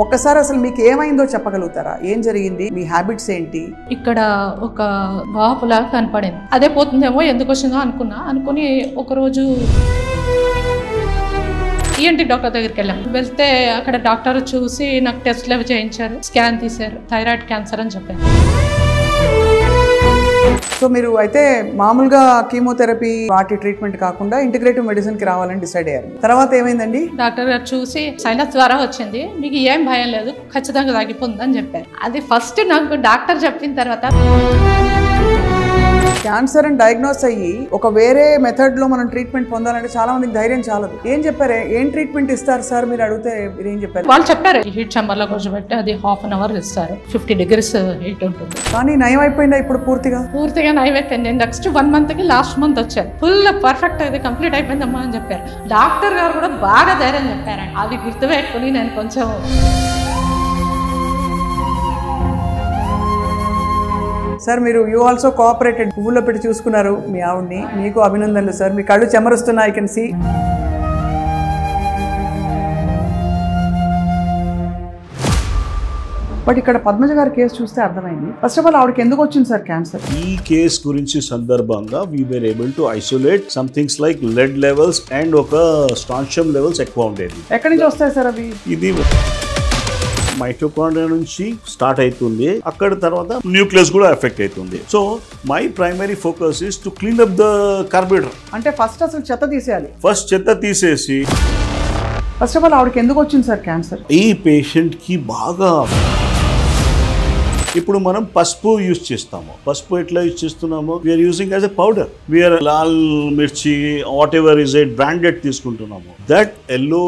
ఒక్కసారి అసలు మీకు ఏమైందో చెప్పగలుగుతారా? ఏం జరిగింది? మీ హ్యాబిట్స్ ఏంటి? ఇక్కడ ఒక వాపులా కనపడింది. అదే పోతుందేమో ఎందుకు వచ్చిందో అనుకుని ఒకరోజు ఈఎన్టీ డాక్టర్ దగ్గరికి వెళ్తే అక్కడ డాక్టర్ చూసి నాకు టెస్ట్లు అవి చేయించారు, స్కాన్ తీశారు, థైరాయిడ్ క్యాన్సర్ అని చెప్పారు. సో మీరు అయితే మామూలుగా కీమోథెరపీ వాటి ట్రీట్మెంట్ కాకుండా ఇంటిగ్రేటివ్ మెడిసిన్ కి రావాలని డిసైడ్ అయ్యారు. తర్వాత ఏమైందండి? డాక్టర్ గారు చూసి సైనస్ ద్వారా వచ్చింది, మీకు ఏం భయం లేదు, ఖచ్చితంగా తగ్గిపోతుందని చెప్పారు. అది ఫస్ట్ నాకు డాక్టర్ చెప్పిన తర్వాత క్యాన్సర్ అని డయాగ్నోస్ అయ్యి ఒక వేరే మెథడ్ లో మనం ట్రీట్మెంట్ పొందాలంటే చాలా మందికి ధైర్యం చాలదు. ఏం చెప్పారు? ఏం ట్రీట్మెంట్ ఇస్తారు సార్ మీరు అడిగితే మీరు ఏం చెప్పారు? వాళ్ళు చెప్పారు హీట్ ఛాంబర్ లో కూర్చోబెట్టి అది ½ an hour ఇస్తారు, 50 degrees హీట్ ఉంటుంది. కానీ నయం అయిపోయిందా ఇప్పుడు? పూర్తిగా నయం అయిపోయింది. నెక్స్ట్ 1 month కి లాస్ట్ మంత్ వచ్చారు, ఫుల్ పర్ఫెక్ట్ అయితే కంప్లీట్ అయిపోయిందమ్మా అని చెప్పారు. డాక్టర్ గారు కూడా బాగా ధైర్యం చెప్పారండి. అది గుర్తుపెట్టుకుని నేను కొంచెం సార్ మీరు యూ ఆల్సో కోఆపరేటెడ్, పువ్వుల్లో పెట్టి చూసుకున్నారు మీ ఆవిడ్ని, మీకు అభినందనలు సార్. మీ కళ్ళు చెమరుస్తున్నాయి, ఐ కెన్ సీ. బట్ ఇక్కడ పద్మజ గారి కేసు చూస్తే అర్థమైంది. ఫస్ట్ ఆఫ్ ఆల్ ఆవిడకి ఎందుకు వచ్చింది సార్ క్యాన్సర్? ఈ కేసు గురించి సందర్భంగా we were able to isolate some things like lead levels and ఒక స్ట్రాన్షియం లెవెల్స్ ఎక్కువ ఉండేది. ఎక్కడి నుంచి వస్తాయి సార్ అవి? ఇది మైటోకాండ్రియా నుంచి స్టార్ట్ అవుతుంది, అక్కడ తర్వాత న్యూక్లియస్ కూడా ఎఫెక్ట్ అవుతుంది. So my primary focus is to clean up the carburettor. అంటే ఫస్ట్ అసలు చెత్త తీసేయాలి. ఫస్ట్ చెత్త తీసేసి ఫస్ట్ ఆఫ్ ఆల్ ఆవిడకి ఎందుకు వచ్చింది సార్ క్యాన్సర్? ఈ పేషెంట్ కి బాగా ఇప్పుడు మనం పసుపు యూజ్ చేస్తాము. పసుపు ఎట్లా యూజ్ చేస్తున్నాము? We are using as a powder. We are lal mirchi whatever is it branded తీసుకుంటున్నాము. దట్ ఎల్లో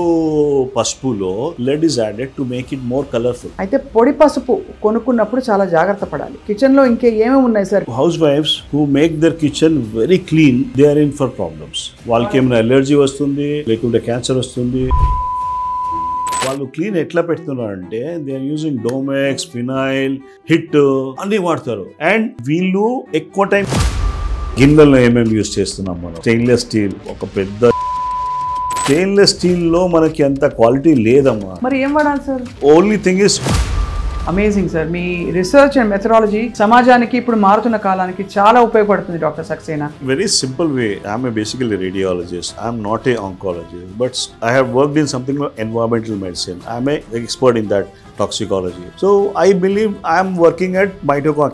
పసుపులో lead is added to make it more colourful. అయితే పొడి పసుపు కొనుక్కున్నప్పుడు చాలా జాగ్రత్త పడాలి. కిచెన్ లో ఇంకే ఏమేమి ఉన్నాయి sir? House wives who make their kitchen very clean, they are in for problems. వాళ్ళకి ఏమైనా ఎలర్జీ వస్తుంది, లేకుంటే క్యాన్సర్ వస్తుంది. వాళ్ళు క్లీన్ ఎట్లా పెడుతున్నారంటే they are using Domex, phenyl, Hit అన్ని వాడతారు. అండ్ వీళ్ళు ఎక్కువ టైం గిన్నెల్లో ఏమేమి యూజ్ చేస్తున్నాం మనం? స్టెయిన్లెస్ స్టీల్, ఒక పెద్ద స్టెయిన్లెస్ స్టీల్ లో మనకి అంత క్వాలిటీ లేదమ్మా. మరి ఏం వాడాలి sir? Only thing is amazing sir. మీ రీసెర్చ్ అండ్ మెథడాలజీ సమాజానికి ఇప్పుడు మారుతున్న కాలానికి చాలా ఉపయోగపడుతుంది doctor Saxena. Very simple way. I'm a basically radiologist. I'm not a oncologist, but I have worked in something like environmental medicine. I'm a expert in that toxicology. So I believe I'm working at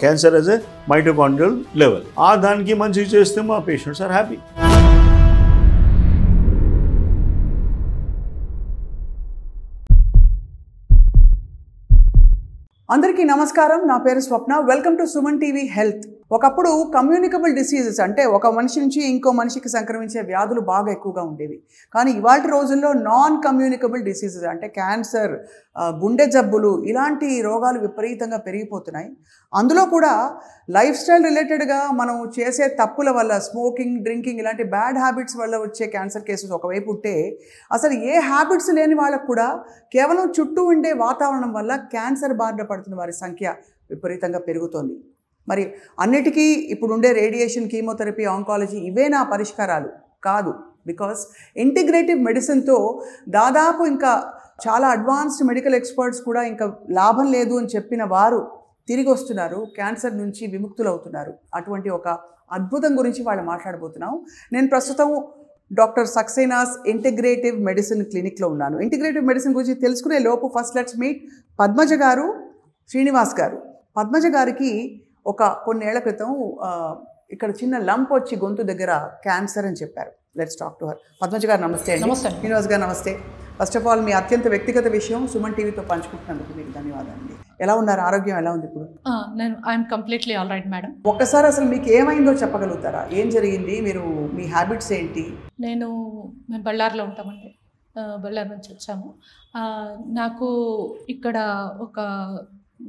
cancer as a mitochondrial level. ఆ దానికి మంచి చేస్తే మా patients are happy. అందరికీ నమస్కారం. నా పేరు Swapna. Welcome to Suman TV health. ఒకప్పుడు కమ్యూనికబుల్ డిసీజెస్ అంటే ఒక మనిషి నుంచి ఇంకో మనిషికి సంక్రమించే వ్యాధులు బాగా ఎక్కువగా ఉండేవి. కానీ ఇవాళ రోజుల్లో నాన్ కమ్యూనికబుల్ డిసీజెస్ అంటే క్యాన్సర్, గుండె జబ్బులు, ఇలాంటి రోగాలు విపరీతంగా పెరిగిపోతున్నాయి. అందులో కూడా లైఫ్ స్టైల్ రిలేటెడ్గా మనం చేసే తప్పుల వల్ల, స్మోకింగ్, డ్రింకింగ్ ఇలాంటి బ్యాడ్ హ్యాబిట్స్ వల్ల వచ్చే క్యాన్సర్ కేసెస్ ఒకవైపు ఉంటే, అసలు ఏ హ్యాబిట్స్ లేని వాళ్ళకు కూడా కేవలం చుట్టూ ఉండే వాతావరణం వల్ల క్యాన్సర్ బారిన పడుతున్న వారి సంఖ్య విపరీతంగా పెరుగుతోంది. మరి అన్నిటికీ ఇప్పుడుండే రేడియేషన్, కీమోథెరపీ, ఆంకాలజీ ఇవే నా పరిష్కారాలు కాదు. బికాస్ ఇంటిగ్రేటివ్ మెడిసిన్తో దాదాపు ఇంకా చాలా అడ్వాన్స్డ్ మెడికల్ ఎక్స్పర్ట్స్ కూడా ఇంకా లాభం లేదు అని చెప్పిన వారు తిరిగి వస్తున్నారు, క్యాన్సర్ నుంచి విముక్తులవుతున్నారు. అటువంటి ఒక అద్భుతం గురించి వాళ్ళు మాట్లాడబోతున్నాం. నేను ప్రస్తుతం డాక్టర్ సక్సేనాస్ ఇంటిగ్రేటివ్ మెడిసిన్ క్లినిక్లో ఉన్నాను. ఇంటిగ్రేటివ్ మెడిసిన్ గురించి తెలుసుకునే లోపు ఫస్ట్ లెట్స్ మీట్ పద్మజ గారు, శ్రీనివాస్ గారు. పద్మజ గారికి ఒక కొన్నేళ్ల క్రితం ఇక్కడ చిన్న లంప్ వచ్చి గొంతు దగ్గర క్యాన్సర్ అని చెప్పారు. Let's talk to her. Padmaja గారు నమస్తే అండి. నమస్తే. శ్రీనివాస్ గారు నమస్తే. ఫస్ట్ ఆఫ్ ఆల్ మీ అత్యంత వ్యక్తిగత విషయం సుమన్ టీవీతో పంచుకుంటున్నందుకు మీకు ధన్యవాదాలు. ఎలా ఉన్నారు? ఆరోగ్యం ఎలా ఉంది ఇప్పుడు? నేను I'm completely all right madam. ఒక్కసారి అసలు మీకు ఏమైందో చెప్పగలుగుతారా? ఏం జరిగింది? మీరు మీ హ్యాబిట్స్ ఏంటి? మేము బళ్ళారిలో ఉంటామండి, బళ్ళారి నుంచి వచ్చాము. నాకు ఇక్కడ ఒక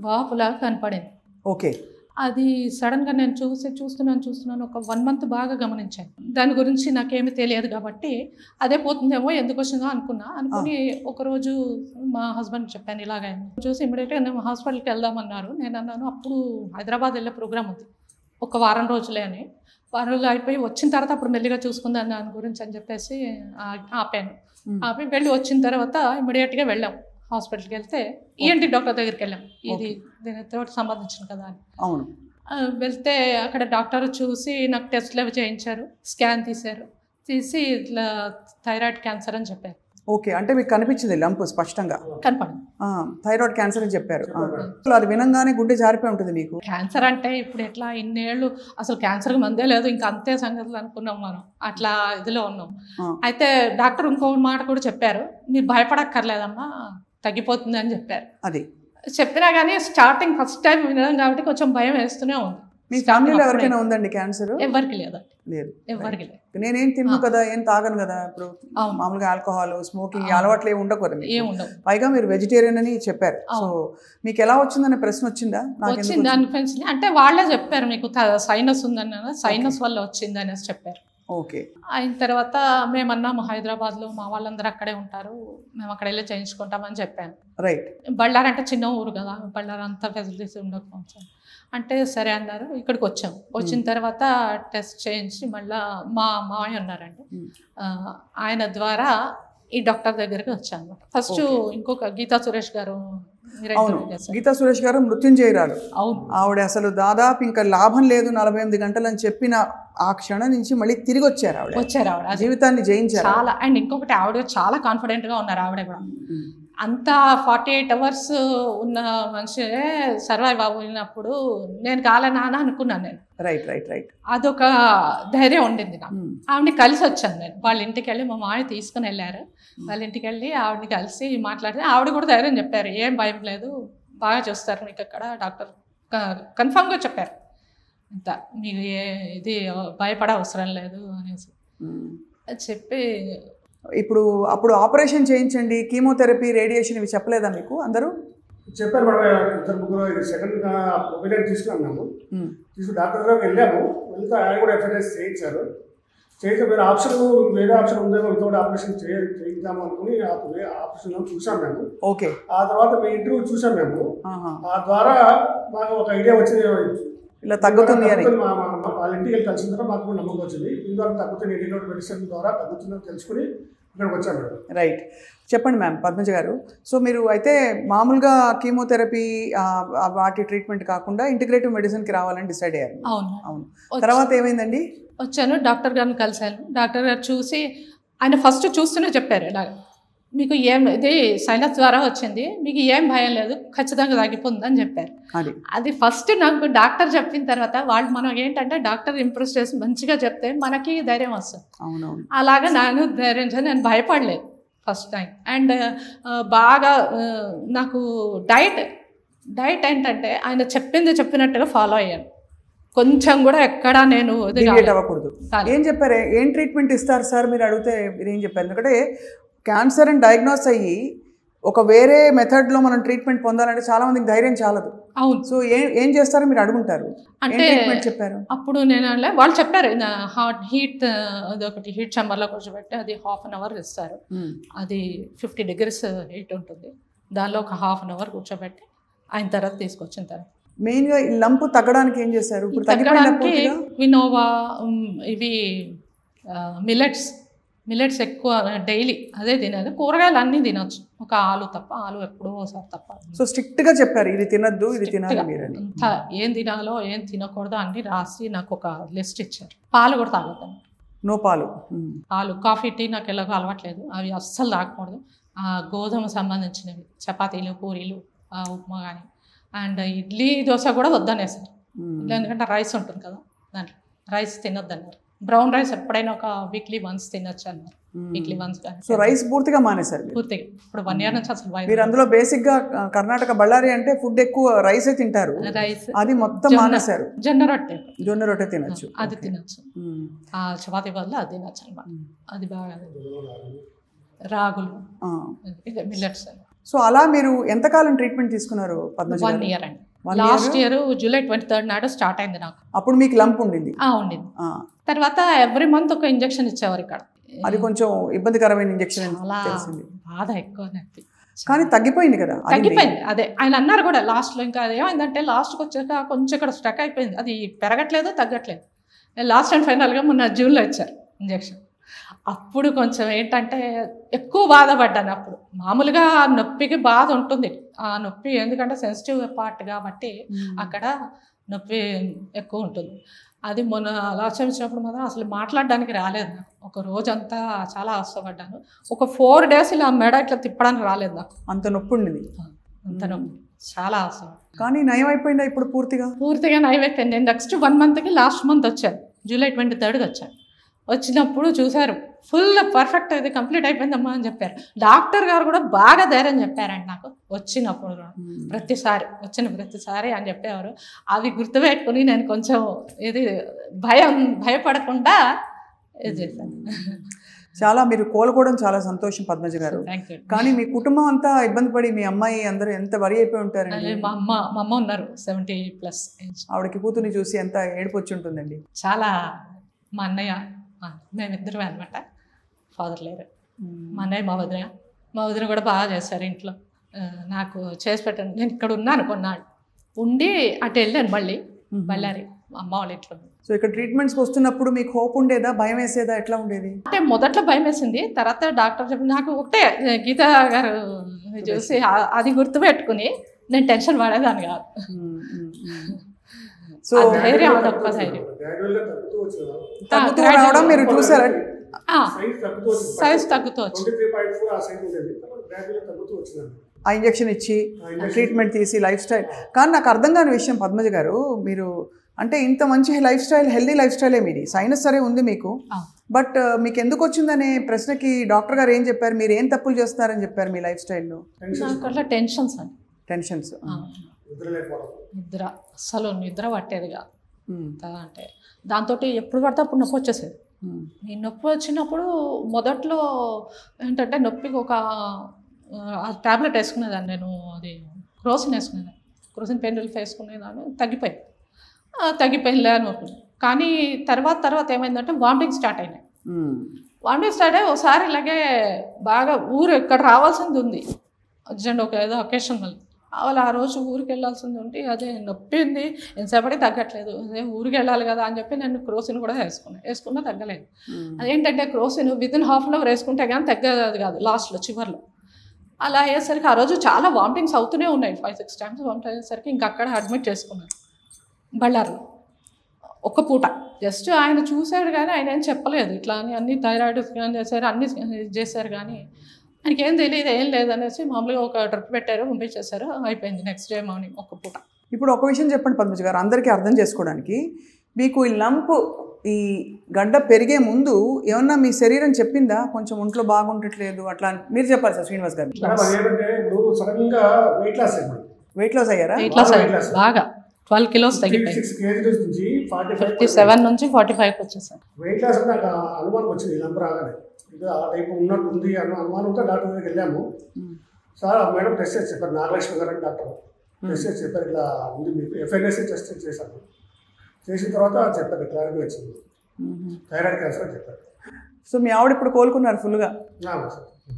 వాపులా కనపడింది. ఓకే. అది సడన్గా నేను చూస్తున్నాను ఒక 1 month బాగా గమనించాను. దాని గురించి నాకేమీ తెలియదు కాబట్టి అదే పోతుందేమో ఎందుకు వచ్చిందో అనుకుని ఒకరోజు మా హస్బెండ్ చెప్పాను ఇలాగ. చూసి ఇమీడియట్గా నేను హాస్పిటల్కి వెళ్దామన్నారు. నేను అన్నాను అప్పుడు హైదరాబాద్ వెళ్ళే ప్రోగ్రామ్ ఉంది, ఒక వారం రోజులే అని. వారం రోజులు అయిపోయి వచ్చిన తర్వాత అప్పుడు మెల్లిగా చూసుకుందాను దాని గురించి అని చెప్పేసి ఆపాను. ఆపి వెళ్ళి వచ్చిన తర్వాత ఇమీడియట్గా వెళ్ళాము హాస్పిటల్కి వెళ్తే ఈఎన్టీ డాక్టర్ దగ్గరికి వెళ్ళాం, ఇది దీనితో సంబంధించిన కదా అని. అవును. వెళ్తే అక్కడ డాక్టర్ చూసి నాకు టెస్ట్లు అవి చేయించారు, స్కాన్ తీసి ఇట్లా థైరాయిడ్ క్యాన్సర్ అని చెప్పారు. ఓకే, అంటే మీకు కనిపించింది లంప్ స్పష్టంగా? కనపడింది. థైరాయిడ్ క్యాన్సర్ అని చెప్పారు. అది వినంగానే గుండె జారిపోయి ఉంటుంది మీకు. క్యాన్సర్ అంటే ఇప్పుడు ఎట్లా ఇన్నేళ్ళు అసలు క్యాన్సర్కి మందే లేదు, ఇంకా అంతే సంగతులు అనుకున్నాం మనం, అట్లా ఇదిలో ఉన్నాం. అయితే డాక్టర్ ఇంకో మాట కూడా చెప్పారు, మీరు భయపడక్కర్లేదమ్మా తగ్గిపోతుంది అని చెప్పారు. అది చెప్పినా కానీ స్టార్టింగ్ ఫస్ట్ టైం వినడం కాబట్టి కొంచెం భయం వేస్తూనే ఉంది. మీ ఫ్యామిలీలో ఎవరికైనా ఉందండి క్యాన్సర్? ఎవరికి లేదండి. లేదు. ఎవరికి లేదు. నేనేం తిన్ను కదా, ఏం తాగను కదా, ఇప్పుడు మామూలుగా ఆల్కహాల్ స్మోకింగ్ అలవాట్లు ఏమి ఉండకూడదు. పైగా మీరు వెజిటేరియన్ అని చెప్పారు. సో మీకు ఎలా వచ్చిందనే ప్రశ్న వచ్చిందా? వచ్చింది అనిపించింది. అంటే వాళ్ళే చెప్పారు మీకు సైనస్ ఉందని, సైనస్ వల్ల వచ్చింది అనేసి చెప్పారు. ఓకే. అయిన తర్వాత మేమన్నాము హైదరాబాద్లో మా వాళ్ళందరూ అక్కడే ఉంటారు, మేము అక్కడ వెళ్ళి చేయించుకుంటామని చెప్పాను. రైట్. బళ్ళారి అంటే చిన్న ఊరు కదా, బళ్ళారి అంతా ఫెసిలిటీస్ ఉండకపోవచ్చు అంటే సరే అన్నారు. ఇక్కడికి వచ్చాము. వచ్చిన తర్వాత టెస్ట్ చేయించి మళ్ళీ మా మామయ్య ఉన్నారండి, ఆయన ద్వారా ఈ డాక్టర్ దగ్గరికి వచ్చాను. ఫస్ట్ ఇంకొక గీతా సురేష్ గారు, గీతా సురేష్ గారు మృత్యుంజయరాలు. అవును. ఆవిడ అసలు దాదాపు ఇంకా లాభం లేదు 48 గంటలు అని చెప్పిన ఆ క్షణం నుంచి మళ్ళీ తిరిగి వచ్చారు. ఆవిడ జీవితాన్ని జయించారు చాలా. అండ్ ఇంకొకటి ఆవిడ చాలా కాన్ఫిడెంట్ గా ఉన్నారు. ఆవిడ కూడా అంతా 48 hours ఉన్న మనిషి సర్వైవ్ అయినప్పుడు నేను కాలేనా అని అనుకున్నాను నేను. Right right right. అదొక ధైర్యం ఉండింది నాకు. ఆవిడని కలిసి వచ్చాను నేను. వాళ్ళ ఇంటికి వెళ్ళి మా మామయ్య తీసుకుని వెళ్ళారు. వాళ్ళ ఇంటికి వెళ్ళి ఆవిడని కలిసి మాట్లాడితే ఆవిడ కూడా ధైర్యం చెప్పారు, ఏం భయం లేదు, బాగా చూస్తారు మీకు అక్కడ డాక్టర్, కన్ఫామ్గా చెప్పారు, ఇంత మీకు ఇది భయపడే అవసరం లేదు అనేసి చెప్పి. ఇప్పుడు అప్పుడు ఆపరేషన్ చేయించండి, కీమోథెరపీ, రేడియేషన్ ఇవి చెప్పలేదా మీకు అందరూ? చెప్పారు మేడం. ఇద్దరు ముగ్గురు సెకండ్ ఒపీనియన్ తీసుకున్నాం మేము. తీసుకుని డాక్టర్ దగ్గరకు వెళ్ళాము. వెళ్తే ఆయన కూడా ఎఫ్ఐఆర్ఎస్ చేయించారు. చేయితే వేరే ఆప్షన్ ఉందేమో, వితౌట్ ఆపరేషన్ చేయిద్దాము అనుకుని ఆపరేషన్ చూసాం మేము. ఓకే. ఆ తర్వాత మీ ఇంటర్వ్యూ చూసాం మేము. ఆ ద్వారా మాకు ఒక ఐడియా వచ్చింది, ఇలా తగ్గుతుంది అని. వాళ్ళ ఇంటికి వెళ్ళి కలిసిన తర్వాత మాకు కూడా నమ్మకం వచ్చింది, ఇందువల్ల తగ్గుతుంది, రీలోడ్ మెడిసిన్ ద్వారా తగ్గుతుందని తెలుసుకుని ఇక్కడికి వచ్చాను మేడం. రైట్. చెప్పండి మ్యామ్, పద్మజ గారు. సో మీరు అయితే మామూలుగా కీమోథెరపీ వాటి ట్రీట్మెంట్ కాకుండా ఇంటిగ్రేటివ్ మెడిసిన్కి రావాలని డిసైడ్ అయ్యారు. అవును. తర్వాత ఏమైందండి? వచ్చాను, డాక్టర్ గారిని కలిశాను. డాక్టర్ గారు చూసి ఆయన ఫస్ట్ చూస్తూనే చెప్పారు, ఇలాగ మీకు ఇది సైనస్ ద్వారా వచ్చింది, మీకు ఏం భయం లేదు, ఖచ్చితంగా తగ్గిపోతుంది అని చెప్పారు. అది ఫస్ట్ నాకు డాక్టర్ చెప్పిన తర్వాత వాళ్ళు మనం ఏంటంటే డాక్టర్ ఇంప్రెస్ చేసి మంచిగా చెప్తే మనకి ధైర్యం వస్తుంది. అలాగా నేను ధైర్యం చేసి నేను భయపడలేదు ఫస్ట్ టైం. అండ్ బాగా నాకు డైట్ ఏంటంటే ఆయన చెప్పినట్టుగా ఫాలో అయ్యాను. కొంచెం కూడా ఎక్కడా నేను అవ్వకూడదు. ఏం చెప్పారు, ఏం ట్రీట్మెంట్ ఇస్తారు సార్ మీరు అడిగితే మీరు ఏం చెప్పారు? ఎందుకంటే క్యాన్సర్ అని డయాగ్నోస్ అయ్యి ఒక వేరే మెథడ్లో మనం ట్రీట్మెంట్ పొందాలంటే చాలా మందికి ధైర్యం చాలదు. అవును. సో ఏం చేస్తారో మీరు అడుగుంటారు. అంటే చెప్పారు అప్పుడు నేను వాళ్ళు చెప్పారు హీట్ అదొకటి హీట్ ఛాంబర్లో కూర్చోబెట్టి అది 1/2 hour ఇస్తారు. అది 50 degrees హీట్ ఉంటుంది, దానిలో ఒక 1/2 hour కూర్చోబెట్టి ఆయన తర్వాత తీసుకొచ్చిన తర్వాత మెయిన్గా ఈ లంపు తగ్గడానికి ఏం చేశారు? తగ్గడానికి వినోవా ఇవి మిల్లెట్స్ ఎక్కువ డైలీ అదే తినేది, కూరగాయలు అన్నీ తినొచ్చు, ఒక ఆలు తప్ప, ఆలు ఎప్పుడో ఒకసారి తప్ప. సో స్ట్రిక్ట్గా చెప్పారు ఇది తినద్దు ఇది తినాలి మీరని. అంతా ఏం తినాలో ఏం తినకూడదో అన్ని రాసి నాకు ఒక లిస్ట్ ఇచ్చారు. పాలు కూడా తాగొద్దు, నో పాలు. కాఫీ టీ నాకు ఎలాగో అలవాట్లేదు, అవి అస్సలు తాగకూడదు. గోధుమ సంబంధించినవి చపాతీలు, పూరీలు, ఉప్మా కానీ, అండ్ ఇడ్లీ దోశ కూడా వద్దనేసారు. ఎందుకంటే రైస్ ఉంటుంది కదా, దాంట్లో రైస్ తినొద్దన్నారు. బ్రౌన్ రైస్ ఎప్పుడైనా ఒక వీక్లీ వన్స్ తినొచ్చు అన్నారు. వీక్లీ వన్స్ కానీ. సో రైస్ పూర్తిగా మానేశారు? పూర్తిగా. ఇప్పుడు 1 year నుంచి అసలు మీరు అందులో బేసిక్గా కర్ణాటక బళ్ళారి అంటే ఫుడ్ ఎక్కువ రైసే తింటారు, రైస్ అది మొత్తం మానేశారు. జొన్న రొట్టె తినొచ్చు, అది తినొచ్చు. చపాతీ బదులు అది తినొచ్చు అనమాట. అది బాగా రాగులు, మిల్లెట్స్. సో అలా మీరు ఎంతకాలం ట్రీట్మెంట్ తీసుకున్నారు పద్మజ? 1 year అండి. లాస్ట్ ఇయర్ July 23rd నాడు స్టార్ట్ అయింది నాకు. అప్పుడు మీకు లంప్ ఉండింది? ఉండింది. తర్వాత ఎవ్రీ మంత్ ఒక ఇంజెక్షన్ ఇచ్చేవారు ఇక్కడ. అది కొంచెం ఇబ్బందికరమైన ఇంజెక్షన్, బాధ ఎక్కువ. కానీ తగ్గిపోయింది కదా? తగ్గిపోయింది. అదే ఆయన అన్నారు కూడా లాస్ట్లో. ఇంకా ఏమైందంటే లాస్ట్కి వచ్చాక కొంచెం ఇక్కడ స్టక్ అయిపోయింది, అది పెరగట్లేదు తగ్గట్లేదు. లాస్ట్ అండ్ ఫైనల్గా మొన్న జూన్లో ఇచ్చారు ఇంజెక్షన్. అప్పుడు కొంచెం ఏంటంటే ఎక్కువ బాధపడ్డాను అప్పుడు. మామూలుగా నొప్పికి బాధ ఉంటుంది, ఆ నొప్పి ఎందుకంటే సెన్సిటివ్ పార్ట్ కాబట్టి అక్కడ నొప్పి ఎక్కువ ఉంటుంది. అది మొన్న లాస్ట్ టైం వచ్చినప్పుడు మాత్రం అసలు మాట్లాడడానికి రాలేదు నాకు. ఒక రోజంతా చాలా అవస్థపడ్డాను. ఒక 4 days ఇలా మెడ ఇట్లా తిప్పడానికి రాలేదు నాకు, అంత నొప్పి ఉండేది. అంత నొప్పి, చాలా అవసరం. కానీ నయం అయిపోయిందా ఇప్పుడు పూర్తిగా? పూర్తిగా నైవేద్యం. నేను నెక్స్ట్ 1 monthకి లాస్ట్ మంత్ వచ్చాను, July 23rd వచ్చాను. వచ్చినప్పుడు చూశారు ఫుల్ పర్ఫెక్ట్, ఇది కంప్లీట్ అయిపోయిందమ్మా అని చెప్పారు. డాక్టర్ గారు కూడా బాగా ధైర్యం చెప్పారండి నాకు వచ్చినప్పుడు కూడా, ప్రతిసారి అని చెప్పేవారు. అవి గుర్తుపెట్టుకుని నేను కొంచెం ఇది భయపడకుండా ఇది చేశాను. చాలా మీరు కోలుకోవడం చాలా సంతోషం పద్మజ గారు. కానీ మీ కుటుంబం అంతా ఇబ్బంది పడి, మీ అమ్మాయి అందరూ ఎంత వరి అయిపోయి ఉంటారండి. మా అమ్మ ఉన్నారు 70+ ఏజ్. ఆవిడకి కూతుర్ని చూసి ఎంత ఏడుపు వచ్చి ఉంటుందండి. చాలా. మా అన్నయ్య, మేమిద్దరమే అనమాట, ఫాదర్ లేరు. మా అన్నయ్య మా వదిన కూడా బాగా చేశారు ఇంట్లో. నాకు చేసి పెట్టండి. నేను ఇక్కడ ఉన్నాను కొన్నాళ్ళు, ఉండి అటు వెళ్ళాను మళ్ళీ బళ్ళారి అమ్మ వాళ్ళ ఇంట్లో. సో ఇక్కడ ట్రీట్మెంట్స్కి వస్తున్నప్పుడు మీకు హోప్ ఉండేదా, భయం వేసేదా, ఎట్లా ఉండేది? అంటే మొదట్లో భయం వేసింది, తర్వాత డాక్టర్ చెప్పి నాకు ఒకటే గీత గారు చూసి అది గుర్తుపెట్టుకుని నేను టెన్షన్ పడేదాన్ని కాదు. సో ధైర్యం, అదొక్క ధైర్యం రావడం మీరు చూసారా? సైజ్ తగ్గుతూ వచ్చి ఆ ఇంజెక్షన్ ఇచ్చి ట్రీట్మెంట్ తీసి లైఫ్ స్టైల్. కానీ నాకు అర్థం కాని విషయం పద్మజ గారు, మీరు అంటే ఇంత మంచి లైఫ్ స్టైల్, హెల్దీ లైఫ్ స్టైలే మీది, సైనస్ సరే ఉంది మీకు, బట్ మీకు ఎందుకు వచ్చిందనే ప్రశ్నకి డాక్టర్ గారు ఏం చెప్పారు? మీరు ఏం తప్పులు చేస్తున్నారని చెప్పారు మీ లైఫ్ స్టైల్లో? టెన్షన్స్ అండి, టెన్షన్స్, నిద్ర అసలు నిద్ర పట్టేది కాదు. అంటే దాంతో ఎప్పుడు పడితే అప్పుడు నొప్పి వచ్చేసేది. ఈ నొప్పి వచ్చినప్పుడు మొదట్లో ఏంటంటే నొప్పికి ఒక ట్యాబ్లెట్ వేసుకునేదాన్ని నేను, అది క్రోసిన్ వేసుకునేదాన్ని, క్రోసిన్ పెయిన్ రిలీఫ్ వేసుకునేదాన్ని, తగ్గిపోయిందిలే అని అనుకున్నాను. కానీ తర్వాత ఏమైందంటే వామిటింగ్ స్టార్ట్ అయినాయి. వామిటింగ్ స్టార్ట్ అయ్యి ఒకసారి ఇలాగే బాగా ఇక్కడ రావాల్సింది ఉంది అర్జెంట్, ఒక ఏదో అకేషన్ వల్ల అలా ఆ రోజు ఊరికి వెళ్ళాల్సింది ఉంటే అదే నొప్పి ఉంది, ఎంతసేపటికి తగ్గట్లేదు, అదే ఊరికి వెళ్ళాలి కదా అని చెప్పి నేను క్రోసిన్ కూడా వేసుకున్నా తగ్గలేదు. అదేంటంటే క్రోసిన్ వితిన్ ½ hour వేసుకుంటే కానీ తగ్గదు కాదు, లాస్ట్లో చివర్లో. అలా అయ్యేసరికి ఆ రోజు చాలా వామిటింగ్స్ అవుతూనే ఉన్నాయి, 5-6 times వామిట్ అయ్యేసరికి ఇంకా అక్కడ అడ్మిట్ చేసుకున్నాను బళ్ళారిలో. ఒక్క పూట జస్ట్ ఆయన చూశాడు కానీ ఆయన ఏం చెప్పలేదు ఇట్లా అని, అన్ని థైరాయిడ్ స్కాన్ చేశారు, అన్ని చేశారు, కానీ ఆయనకి ఏం తెలియదు, ఏం లేదనేసి మామూలుగా ఒక డ్రిప్ పెట్టారు, పంపించేశారు, అయిపోయింది. నెక్స్ట్ డే మార్నింగ్ ఒక్క పూట. ఇప్పుడు ఒక విషయం చెప్పండి పద్మజ గారు, అందరికీ అర్థం చేసుకోవడానికి. మీకు ఈ లంప్, ఈ గడ్డ పెరిగే ముందు ఏమన్నా మీ శరీరం చెప్పిందా కొంచెం ఒంట్లో బాగుండట్లేదు అట్లా? మీరు చెప్పాలి సార్ శ్రీనివాస్ గారు. వెయిట్ లాస్ అయ్యారా? బాగా 12 kilos తగ్గిపోయింది. 57 నుంచి 45 వచ్చేసాను. వెయిట్ లాస్ అంటే నాకు అనుమానం వచ్చింది, లంప్ రాగానే ఇది ఆ టైప్ ఉన్నట్టుంది అన్న అనుమానంతో డాక్టర్ దగ్గరికి వెళ్ళాము. సార్ మేడం టెస్ట్ చేసి చెప్పారు, నాగలక్ష్మి గారు అని డాక్టర్ టెస్ట్ చేసి చెప్పారు, ఇట్లా ఉంది మీకు, FNAC టెస్ట్ చేశాను. చేసిన తర్వాత చెప్పారు క్లారిటీ వచ్చింది, థైరాయిడ్ క్యాన్సర్ అని చెప్పారు. సో మీ ఆవిడ ఇప్పుడు కోలుకున్నారు, ఫుల్గా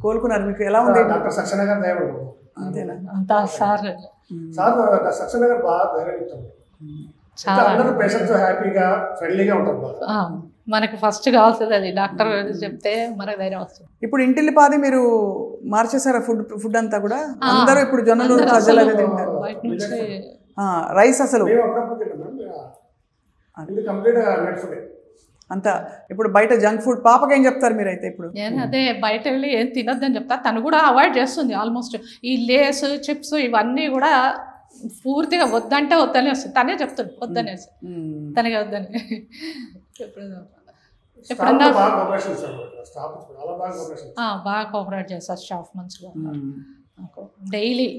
కోలుకున్నారు. మీకు ఎలా ఉంది? డాక్టర్ సక్సేనా గారు దయపడము అంతేనా? అంతా సార్ సక్సేనా గారు బాగా ధైర్యం ఇస్తాం, అందరూ పేషెంట్స్ హ్యాపీగా ఫ్రెండ్లీగా ఉంటారు. మనకి ఫస్ట్ కావాల్సింది అది, డాక్టర్ చెప్తే మనకు ధైర్యం వస్తుంది. ఇప్పుడు ఇంటిల్లిపాది మీరు మార్చేసారా ఫుడ్ అంతా కూడా? అందరూ ఇప్పుడు జొన్నలు సజ్జలు అనేది తింటారు, రైస్ అసలు అంతా. ఇప్పుడు బయట జంక్ ఫుడ్, పాపకి ఏం చెప్తారు మీరైతే? ఇప్పుడు నేను అదే బయట వెళ్ళి ఏం తినొద్దని చెప్తా, తను కూడా అవాయిడ్ చేస్తుంది ఆల్మోస్ట్. ఈ లేస్, చిప్స్ ఇవన్నీ కూడా పూర్తిగా వద్దంటే వద్దనే వస్తుంది, తనే చెప్తుంది వద్దనేసి, తనకి వద్దని. ఎప్పుడన్నా బాగా కోఆపరేట్ చేస్తారు స్టాఫ్, మంచిగా నాకు. డైలీ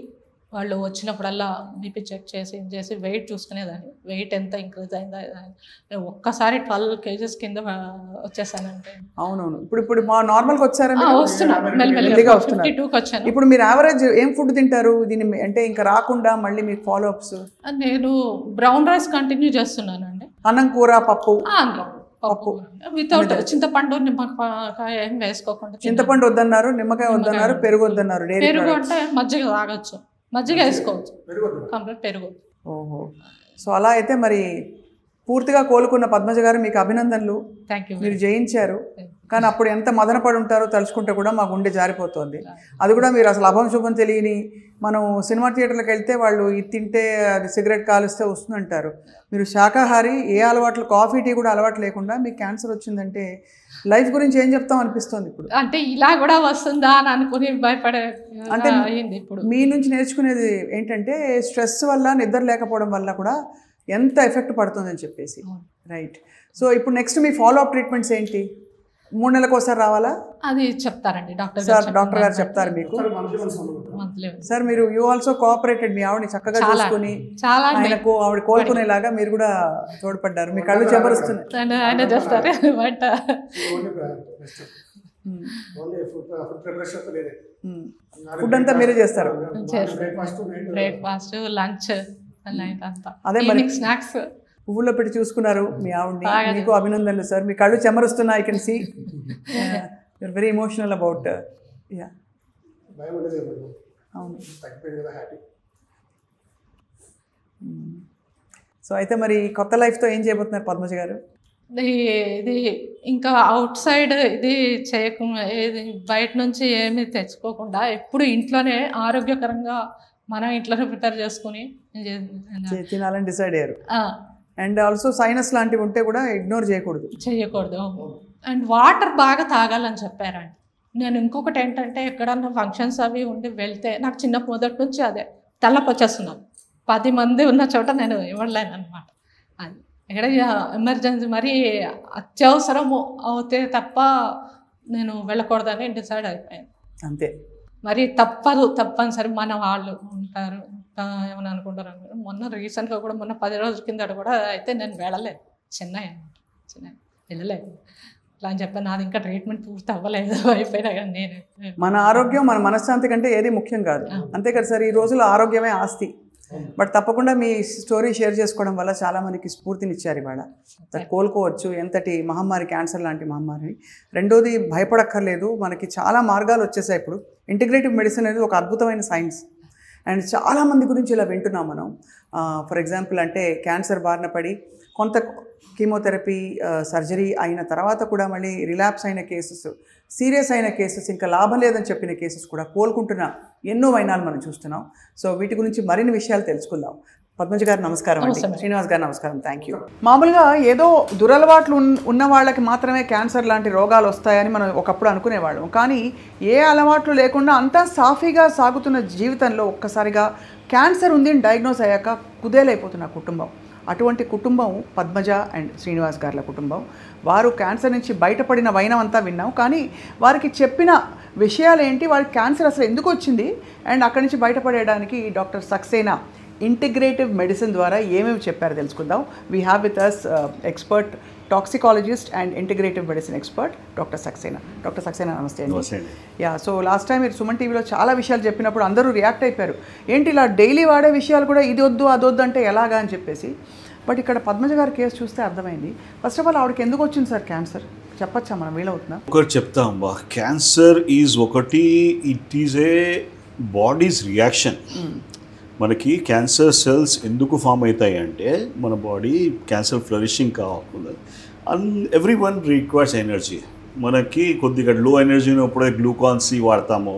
వాళ్ళు వచ్చినప్పుడల్లా బీపీ చెక్ చేసి వెయిట్ చూసుకునేదాన్ని, వెయిట్ ఎంత ఇంక్రీజ్ అయిందా. నేను ఒక్కసారి 12 kgs కింద వచ్చేసానంటే. అవునవును. ఇప్పుడు మా నార్మల్గా వచ్చారా? వస్తున్నా, మెల్లిగా 52కి వచ్చాను. ఇప్పుడు మీరు యావరేజ్ ఏం ఫుడ్ తింటారు దీన్ని అంటే ఇంకా రాకుండా మళ్ళీ మీకు ఫాలో అప్స్? నేను బ్రౌన్ రైస్ కంటిన్యూ చేస్తున్నానండి, అన్నం, కూర, పప్పు వితౌట్ చింతపండు, నిమ్మకాయ ఏం వేసుకోకుండా. చింతపండు వద్దన్నారు, నిమ్మకాయ వద్దన్నారు, పెరుగు వద్దన్నారు. పెరుగు అంటే మజ్జిగ తాగొచ్చు, మజ్జిగ వేసుకోవచ్చు, కంప్లీట్ పెరుగు. ఓహో. సో అలా అయితే మరి పూర్తిగా కోలుకున్న పద్మజ గారు, మీకు అభినందనలు. Thank you. మీరు జయించారు. కానీ అప్పుడు ఎంత మదనపడి ఉంటారో తలుచుకుంటే కూడా మా గుండె జారిపోతుంది. అది కూడా మీరు అసలు అభం శుభం తెలియని, మనం సినిమా థియేటర్లకు వెళ్తే వాళ్ళు ఇది తింటే అది సిగరెట్ కాలుస్తే వస్తుందంటారు. మీరు శాకాహారి, ఏ అలవాట్లు, కాఫీ టీ కూడా అలవాటు లేకుండా మీకు క్యాన్సర్ వచ్చిందంటే లైఫ్ గురించి ఏం చెప్తాం అనిపిస్తుంది ఇప్పుడు. అంటే ఇలా కూడా వస్తుందా అని అనుకుని భయపడే అంటే అయింది. ఇప్పుడు మీ నుంచి నేర్చుకునేది ఏంటంటే స్ట్రెస్ వల్ల, నిద్ర లేకపోవడం వల్ల కూడా ఎంత ఎఫెక్ట్ పడుతుందని చెప్పేసి. రైట్. సో ఇప్పుడు నెక్స్ట్ మీ ఫాలో అప్ ట్రీట్మెంట్స్ ఏంటి? 3 నెలలకు ఒకసారి రావాలా? అది చెప్తారండి డాక్టర్ డాక్టర్ గారు చెప్తారు మీకు. సార్ మీరు యూ ఆల్సో కోఆపరేటెడ్, మీ ఆవిడని చక్కగా చూసుకుని ఆయనకు ఆవిడ కోలుకునేలాగా మీరు కూడా తోడ్పడ్డారు. మీ కళ్ళు చెబరుస్తున్నాయి. ఆయన చేస్తారు వంట. ఫుడ్ అంతా మీరే చేస్తారు? బ్రేక్ఫాస్ట్, లంచ్, అదే మరి స్నాక్స్ పువ్వుల్లో పెట్టి చూసుకున్నారు మీ ఆవిడ్ని. మీకు అభినందనలు సార్. మీ కళ్ళు చెమరుస్తున్నాయి. I can see you are very emotional about. Yeah అవును. సో అయితే మరి కొత్త లైఫ్తో ఏం చేయబోతున్నారు పద్మజ గారు? ఇది ఇంకా అవుట్ సైడ్ ఇది చేయకుండా, ఏది బయట నుంచి ఏమి తెచ్చుకోకుండా ఎప్పుడు ఇంట్లోనే ఆరోగ్యకరంగా మనం ఇంట్లోనే ప్రిపేర్ చేసుకుని తినాలని డిసైడ్ అయ్యారు. అండ్ ఆల్సో సైనస్ లాంటివి ఉంటే కూడా ఇగ్నోర్ చేయకూడదు. అండ్ వాటర్ బాగా తాగాలని చెప్పారండి. నేను ఇంకొకటి ఏంటంటే ఎక్కడన్నా ఫంక్షన్స్ అవి ఉండి వెళ్తే నాకు చిన్నప్పుడు మొదటి నుంచి అదే తలపు వచ్చేస్తున్నాను. 10 మంది ఉన్న చోట నేను ఇవ్వలేను అనమాట. అది ఎక్కడ ఎమర్జెన్సీ మరీ అత్యవసరము అవుతే తప్ప నేను వెళ్ళకూడదని డిసైడ్ అయిపోయాను. అంతే. మరి తప్పనిసరి మన వాళ్ళు ఉంటారు ఏమని అనుకుంటారు. మొన్న రీసెంట్గా కూడా మొన్న 10 రోజుల కిందట కూడా అయితే నేను వెళ్ళలేదు. చెన్నై వెళ్ళలేదు. అట్లా అని చెప్పాను. నాది ఇంకా ట్రీట్మెంట్ పూర్తి అవ్వలేదు, అయిపోయినా కానీ నేను మన ఆరోగ్యం, మన మనశ్శాంతి కంటే ఏది ముఖ్యం కాదు. అంతే కదా సార్. ఈ రోజుల్లో ఆరోగ్యమే ఆస్తి. బట్ తప్పకుండా మీ స్టోరీ షేర్ చేసుకోవడం వల్ల చాలామందికి స్ఫూర్తినిచ్చారు. ఇవాళ కోలుకోవచ్చు ఎంతటి మహమ్మారి, క్యాన్సర్ లాంటి మహమ్మారిని. రెండోది భయపడక్కర్లేదు, మనకి చాలా మార్గాలు వచ్చేసాయి ఇప్పుడు. ఇంటిగ్రేటివ్ మెడిసిన్ అనేది ఒక అద్భుతమైన సైన్స్. అండ్ చాలామంది గురించి ఇలా వింటున్నాం మనం. ఫర్ ఎగ్జాంపుల్ అంటే క్యాన్సర్ బారిన పడి కొంత కీమోథెరపీ, సర్జరీ అయిన తర్వాత కూడా మళ్ళీ రిలాప్స్ అయిన కేసెస్, సీరియస్ అయిన కేసెస్, ఇంకా లాభం లేదని చెప్పిన కేసెస్ కూడా కోలుకుంటున్న ఎన్నో వైనాలు మనం చూస్తున్నాం. సో వీటి గురించి మరిన్ని విషయాలు తెలుసుకుందాం. పద్మజ గారు నమస్కారం అండి. శ్రీనివాస్ గారు నమస్కారం. Thank you. మామూలుగా ఏదో దురలవాట్లు ఉన్న వాళ్ళకి మాత్రమే క్యాన్సర్ లాంటి రోగాలు వస్తాయని మనం ఒకప్పుడు అనుకునేవాళ్ళం. కానీ ఏ అలవాట్లు లేకుండా అంతా సాఫీగా సాగుతున్న జీవితంలో ఒక్కసారిగా క్యాన్సర్ ఉంది అని డయాగ్నోస్ అయ్యాక కుదేలైపోతున్న కుటుంబం. అటువంటి కుటుంబం పద్మజ అండ్ శ్రీనివాస్ గారుల కుటుంబం. వారు క్యాన్సర్ నుంచి బయటపడిన వైనం అంతా విన్నాం. కానీ వారికి చెప్పిన విషయాలు ఏంటి, వారికి క్యాన్సర్ అసలు ఎందుకు వచ్చింది, అండ్ అక్కడి నుంచి బయటపడేయడానికి డాక్టర్ సక్సేనా ఇంటిగ్రేటివ్ మెడిసిన్ ద్వారా ఏమేమి చెప్పారో తెలుసుకుందాం. We have with us expert toxicologist and integrative medicine expert doctor Saxena. Doctor Saxena నమస్తే అండి. యా, సో లాస్ట్ టైం మీరు సుమన్ టీవీలో చాలా విషయాలు చెప్పినప్పుడు అందరూ రియాక్ట్ అయిపోయారు. ఏంటి ఇలా డైలీ వాడే విషయాలు కూడా ఇది వద్దు అది వద్దు అంటే ఎలాగా అని చెప్పేసి. బట్ ఇక్కడ పద్మజ గారి కేసు చూస్తే అర్థమైంది. ఫస్ట్ ఆఫ్ ఆల్ ఆవిడకి ఎందుకు వచ్చింది సార్ క్యాన్సర్ చెప్పచ్చా మనం? వీలవుతుందా? ఒకటి చెప్తాం బా, క్యాన్సర్ ఈజ్ ఒకటి, it is a bodies reaction. మనకి క్యాన్సర్ సెల్స్ ఎందుకు ఫామ్ అవుతాయి అంటే మన బాడీ క్యాన్సర్ ఫ్లరిషింగ్ కావాలి. Every one requires energy. మనకి కొద్దిగా లో ఎనర్జీ ఉన్నప్పుడే గ్లూకాన్ సి వాడతాము.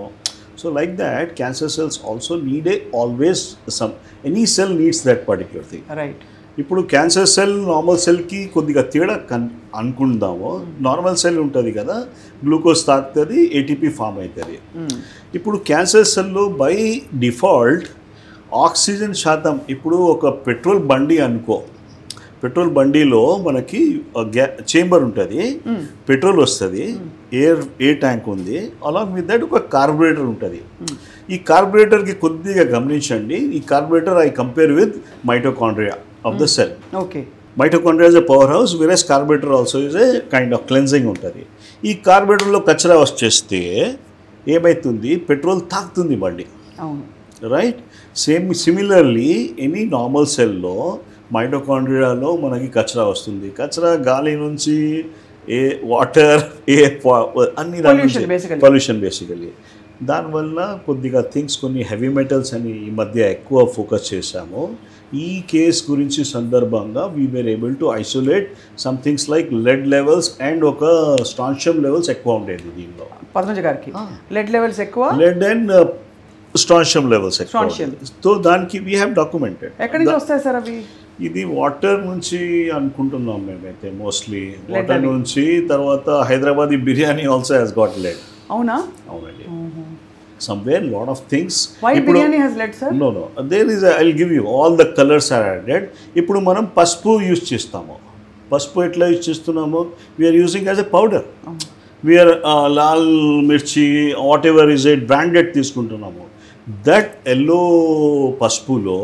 So like that cancer cells also need a always some, any cell needs that particular thing. Right. ఇప్పుడు క్యాన్సర్ సెల్ నార్మల్ సెల్కి కొద్దిగా తేడా అనుకుందాము. నార్మల్ సెల్ ఉంటుంది కదా, గ్లూకోజ్ తాకుతుంది, ఏటీపీ ఫామ్ అవుతుంది. ఇప్పుడు క్యాన్సర్ సెల్లో బై డిఫాల్ట్ ఆక్సిజన్ శాతం, ఇప్పుడు ఒక పెట్రోల్ బండి అనుకో, పెట్రోల్ బండిలో మనకి చేంబర్ ఉంటుంది, పెట్రోల్ వస్తుంది, ఎయిర్ ట్యాంక్ ఉంది, అలాంగ్ విత్ దట్ ఒక కార్బొరేటర్ ఉంటుంది. ఈ కార్బొరేటర్కి కొద్దిగా గమనించండి. ఈ carburettor I compare with mitochondria of the cell. Okay. Mitochondria is a power house, whereas carburettor also is a kind of cleansing ఉంటుంది. ఈ కార్బొరేటర్లో కచరా వచ్చేస్తే ఏమవుతుంది, పెట్రోల్ తాకుతుంది బండి. అవును. రైట్. సిమిలర్లీ ఎనీ నార్మల్ సెల్లో మైటోకాండ్రియాలో మనకి కచరా వస్తుంది. కచరా గాలి నుంచి, ఏ వాటర్, ఏ అన్ని పొల్యూషన్ బేసికలీ. దానివల్ల కొద్దిగా థింగ్స్ కొన్ని హెవీ మెటల్స్ అని ఈ మధ్య ఎక్కువ ఫోకస్ చేశాము. ఈ కేస్ గురించి సందర్భంగా we were able to isolate some things like lead levels and ఒక స్ట్రాన్షియం లెవెల్స్ ఎక్కువ ఉండేది దీనిలో. పద్మజ గారికి లెడ్ లెవెల్స్ ఎక్కువ, లెడ్ అండ్ స్ట్రాన్షియం లెవెల్స్ ఎక్కువ. సో దానికి వీ హ్యావ్ డాక్యుమెంటెడ్. ఎక్కడి నుంచి వస్తాయి సార్ అవి? ఇది వాటర్ నుంచి అనుకుంటున్నాం మేమైతే, మోస్ట్లీ వాటర్ నుంచి. తర్వాత Hyderabadi biryani also has got lead. అవునా? అవునండి. Somewhere lot of things. Why biryani has lead, sir? No, there is I'll give you all the colors are added. ఇప్పుడు మనం పసుపు యూజ్ చేస్తాము. పసుపు ఎట్లా యూజ్ చేస్తున్నాము? We are using as a powder. We are Lal mirchi whatever is it branded తీసుకుంటున్నాము. That yellow పసుపులో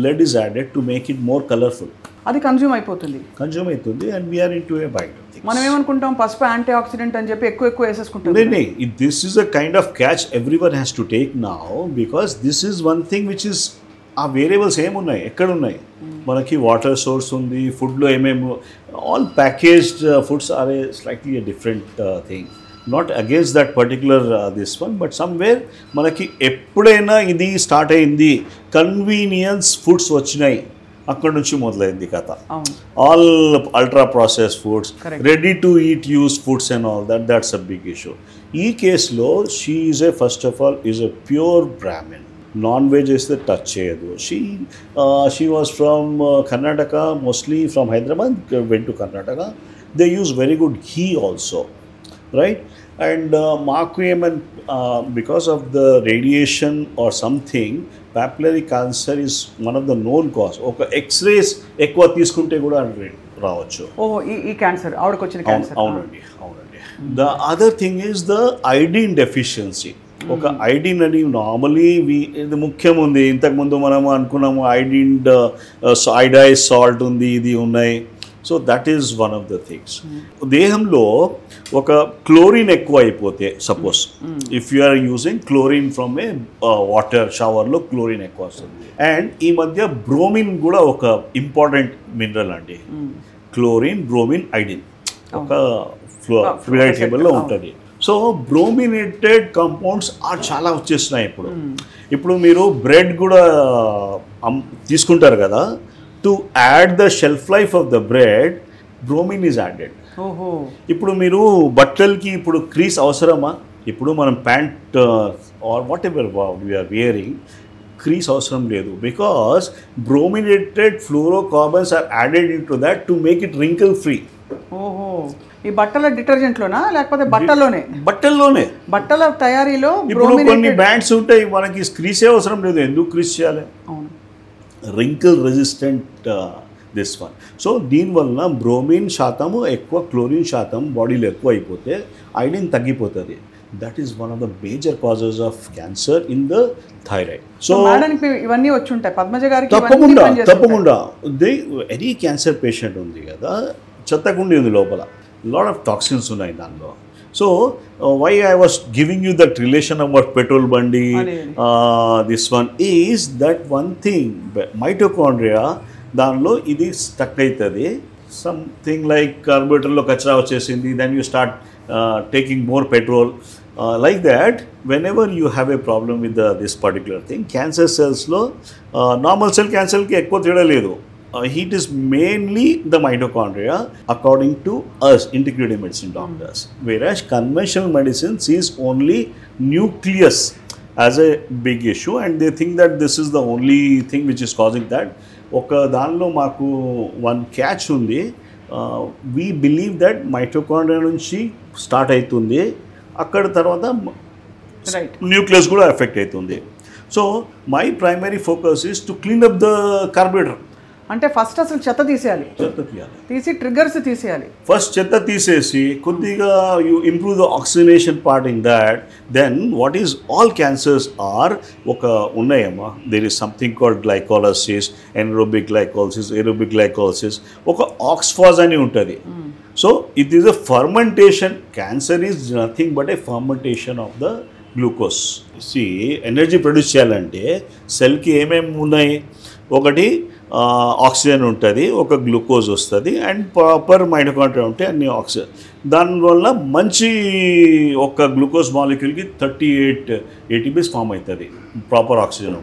lead is added to make it more colorful. అది కన్జ్యూమ్ అయిపోతుంది and we are into a bite. మనం ఏమనుకుంటాం పసుపు anti oxidant అని చెప్పి ఎక్కువ వేసేసుకుంటాం. This is a kind of catch everyone has to take now, because this is one thing which is ఆ variables ఏమున్నాయి, ఎక్కడున్నాయి మనకి? వాటర్ సోర్స్ ఉంది, ఫుడ్లో ఏమేమి, all packaged foods are a slightly a different thing. Not against that particular this one, but somewhere మనకి ఎప్పుడైనా ఇది స్టార్ట్ అయింది, కన్వీనియన్స్ ఫుడ్స్ వచ్చినాయి, అక్కడి నుంచి మొదలైంది కథ. All ultra process foods, ready to eat use foods and all that's a big issue. ఈ కేసులో she is a first of all is a pure Brahmin. Non veg వేస్తే టచ్ చేయదు. She was from Karnataka, mostly from Hyderabad, went to Karnataka. They use very good ghee also, right? And మాకు ఏమని, because of the radiation or something, popularly cancer is one of the known cause. ఒక X-rays ఎక్కువ తీసుకుంటే కూడా రావచ్చు. ఈ క్యాన్సర్ ఆవిడకి వచ్చిన క్యాన్సర్. అవునండి. The other thing is the iodine deficiency. ఒక ఐడిన్ అని నార్మలీ ఇది ముఖ్యం ఉంది. ఇంతకుముందు మనం అనుకున్నాము ఐడైజ్ సాల్ట్ ఉంది, ఇది ఉన్నాయి. So that is one of the things. దేహంలో ఒక క్లోరిన్ ఎక్కువ అయిపోతే, suppose if you are using chlorine from a water షవర్లో క్లోరిన్ ఎక్కువ వస్తుంది. అండ్ ఈ మధ్య బ్రోమిన్ కూడా ఒక ఇంపార్టెంట్ మినరల్ అండి. క్లోరిన్, బ్రోమిన్, ఐడిన్ ఒక ఫ్లూయిడ్ టేబుల్లో ఉంటుంది. సో బ్రోమినేటెడ్ కాంపౌండ్స్ చాలా వచ్చేస్తున్నాయి ఇప్పుడు మీరు బ్రెడ్ కూడా తీసుకుంటారు కదా, to add the shelf life of the bread, bromine is added. ఇప్పుడు మీరు బట్టలకి ఇప్పుడు క్రీస్ అవసరమా? ఇప్పుడు మనం pant or whatever we are wearing, crease అవసరం లేదు, because brominated fluorocarbons are added into that to make it wrinkle free. ఈ బట్టల డిటర్జెంట్లోనా లేకపోతే బట్టల్లోనే? బట్టల తయారీలో ఇప్పుడు కొన్ని బ్రాండ్స్ ఉంటాయి, మనకి క్రీసే అవసరం లేదు, ఎందుకు క్రీస్ చేయాలి? Wrinkle resistant this one. So దీనివల్ల బ్రోమిన్ శాతము ఎక్కువ, క్లోరిన్ శాతం బాడీలో ఎక్కువ అయిపోతే ఐడిన్ తగ్గిపోతుంది. That is one of the major causes of cancer in the thyroid. So ఇవన్నీ వచ్చి ఉంటాయి పద్మజ గారికి. తప్పకుండా ఎనీ క్యాన్సర్ పేషెంట్ ఉంది కదా, చెత్తకుండి ఉంది లోపల, లాట్ ఆఫ్ టాక్సిన్స్ ఉన్నాయి దానిలో. So why I was giving you that relation about petrol bandi, this one is that one thing, mitochondria దానిలో ఇది స్టక్ అవుతుంది. సంథింగ్ లైక్ కార్బోరేటర్లో కచరా వచ్చేసింది, then you start taking more petrol. Like that whenever you have a problem with this particular thing, cancer సెల్స్లో normal cell క్యాన్సర్కి ఎక్కువ తేడా లేదు. Heat is mainly the mitochondria according to us integrative medicine doctors, whereas conventional medicine sees only nucleus as a big issue and they think that this is the only thing which is causing that. Oka danlo maaku one catch undi, we believe that mitochondria nunchi start aitundi, akkada tarvata nucleus kuda affect aitundi. So my primary focus is to clean up the carburetor. అంటే first అసలు చెత్త తీసేయాలి, తీసి triggers తీసేయాలి. First చెత్త తీసేసి కొద్దిగా you improve the oxygenation part in that, then what is all cancers are ఒక ఉన్నాయమ్మా, there is something called glycolysis, anaerobic glycolysis, aerobic glycolysis, ఒక ఆక్స్ఫాజ్ అని ఉంటుంది. So it is a fermentation. Cancer is nothing but a fermentation of the glucose. Energy produce చేయాలంటే సెల్కి ఏమేమి ఉన్నాయి? ఒకటి ఆక్సిజన్ ఉంటుంది, ఒక గ్లూకోజ్ వస్తుంది, అండ్ ప్రాపర్ మైటోకాండ్రియా ఉంటే అన్ని ఆక్సిజన్. దానివల్ల మంచి ఒక గ్లూకోజ్ మాలిక్యూల్కి 38 ATPs ఫామ్ అవుతుంది ప్రాపర్ ఆక్సిజన్.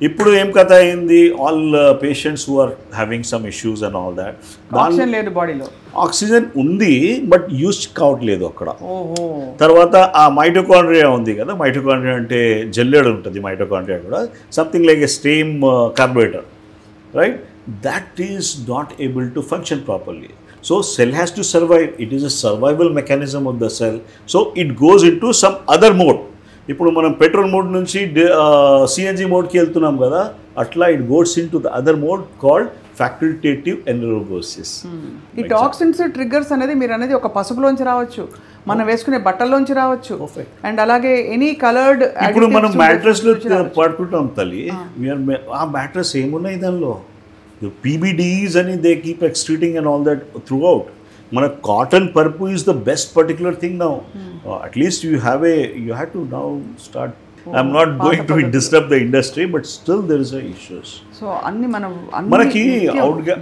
ఇప్పుడు ఏం కథ అయింది, all patients who are having some issues and all that, oxygen లేదు బాడీలో, ఆక్సిజన్ ఉంది బట్ యూజ్ కావట్లేదు అక్కడ. తర్వాత ఆ మైటోకాండ్రియా ఉంది కదా, మైటోకాండ్రియా అంటే జల్లెడు ఉంటుంది, మైటోకాండ్రియా కూడా something like a స్టేమ్ carburettor, right? That is not able to function properly. So cell has to survive. It is a survival mechanism of the cell. So it goes into some other mode. ఇప్పుడు మనం petrol mode నుంచి CNG మోడ్కి వెళ్తున్నాం కదా, అట్లా it goes into the other mode called facultative anaerobiosis. ఈ toxins triggers అనేది మీరు అనేది ఒక పసుపులోంచి రావచ్చు, మనం వేసుకునే బట్టల్లోంచి రావచ్చు, అండ్ అలాగే ఎనీ కలర్డ్. ఇప్పుడు మనం మ్యాట్రెస్లో పడుకుంటాం తల్లి, ఆ మ్యాట్రెస్ ఏమున్నాయి దానిలో, PBDs అని they keep excreting and all that through out. మన కాటన్ పర్పు is the best particular thing now. At least you have to now start. I'm not going to disturb the industry, but still there is issues. So అన్ని మనకి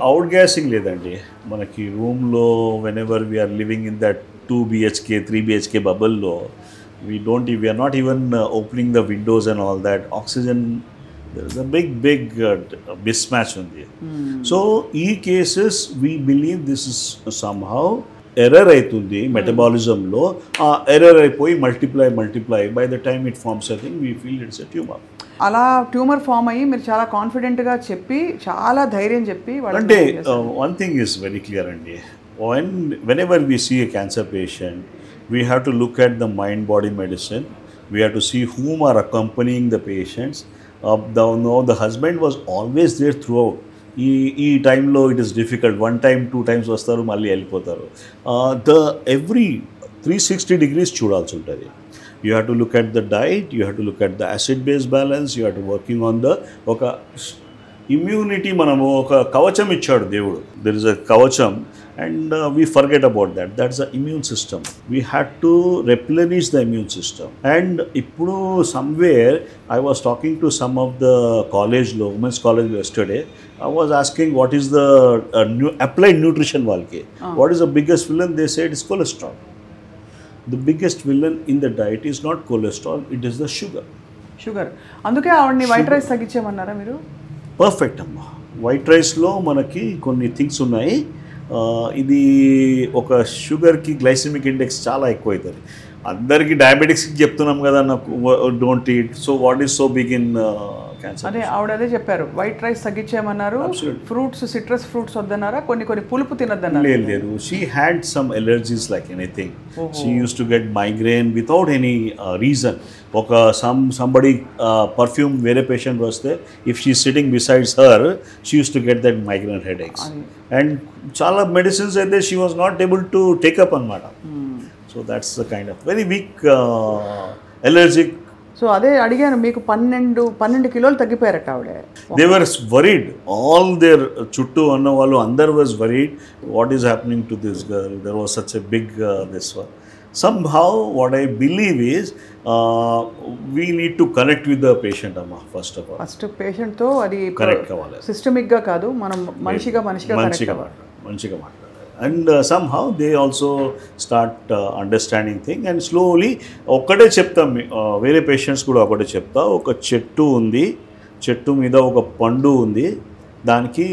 out gassing లేదండి. మనకి రూమ్లో whenever we are living in that 2 BHK 3 BHK బబుల్లో, we are not even opening the windows and all that. Oxygen there is a big mismatch ఉంది. So ఈ cases we believe this is somehow error అవుతుంది మెటబాలిజంలో. ఆ error అయిపోయి multiply by the time it forms I think we feel it's a tumour. అలా tumour form అయ్యి మీరు చాలా కాన్ఫిడెంట్గా చెప్పి, చాలా ధైర్యం చెప్పి, అంటే one thing is very clear అండి, whenever we see a cancer patient, we have to look at the mind-body medicine. We have to see whom are accompanying the patients. The husband was always there throughout. ఈ టైంలో it is difficult, 1 time 2 times వస్తారు, మళ్ళీ వెళ్ళిపోతారు. Every 360 degrees చూడాల్సి ఉంటుంది. You have to look at the diet, you have to look at the acid-base balance, you have to working on the ఒక immunity. మనము ఒక కవచం ఇచ్చాడు దేవుడు, దెర్ ఇస్ అ కవచం, and we forget about that. That's the immune system. We had to replenish the immune system. And ippudu somewhere I was talking to some of the women's college yesterday. I was asking what is the new applied nutrition valke. What is the biggest villain? They said it's cholesterol. The biggest villain in the diet is not cholesterol, it is the sugar. అందుకే ఆవిడ్ని white rice తగ్గించేమన్నారా మీరు? Perfect అమ్మా. White రైస్లో మనకి కొన్ని things ఉన్నాయి. ఇది ఒక షుగర్కి గ్లైసెమిక్ ఇండెక్స్ చాలా ఎక్కువ అవుతుంది. అందరికీ డయాబెటిక్స్కి చెప్తున్నాం కదా, నాకు don't eat. So what is so big in cancer? అదే ఆవిడ అదే చెప్పారు, వైట్ రైస్ తగ్గించేయమన్నారు, ఫ్రూట్స్, సిట్రస్ ఫ్రూట్స్ వద్దన్నారా, కొన్ని పులుపు తినొద్దన్నారు. లేదు, she had some allergies like anything. She use to get migraine without any reason. ఒక సంబడి పర్ఫ్యూమ్ వేరే పేషెంట్ వస్తే, if she sitting besides her, she use to get that migraine headaches. And చాలా medicines అయితే she was not able to take up అనమాట. So that's the kind of very weak allergic. So అదే అడిగాను, మీకు 12 కిలోలు తగ్గిపోయారట ఆవిడ. They were worried, all there చుట్టూ ఉన్న వాళ్ళు అందరు was worried, what is happening to this girl, there was such a big this one. Somehow what I believe is we need to connect with the patient amma, first of all. First patient తో అది connect కావాలి, systemic గా కాదు, మనం మనిషిగా connect అవ్వాలి. And somehow they also start understanding thing, and slowly ఒక్కటే చెప్తాం, వేరే పేషెంట్స్ కూడా ఒకటే చెప్తా. ఒక చెట్టు ఉంది, చెట్టు మీద ఒక పండు ఉంది, దానికి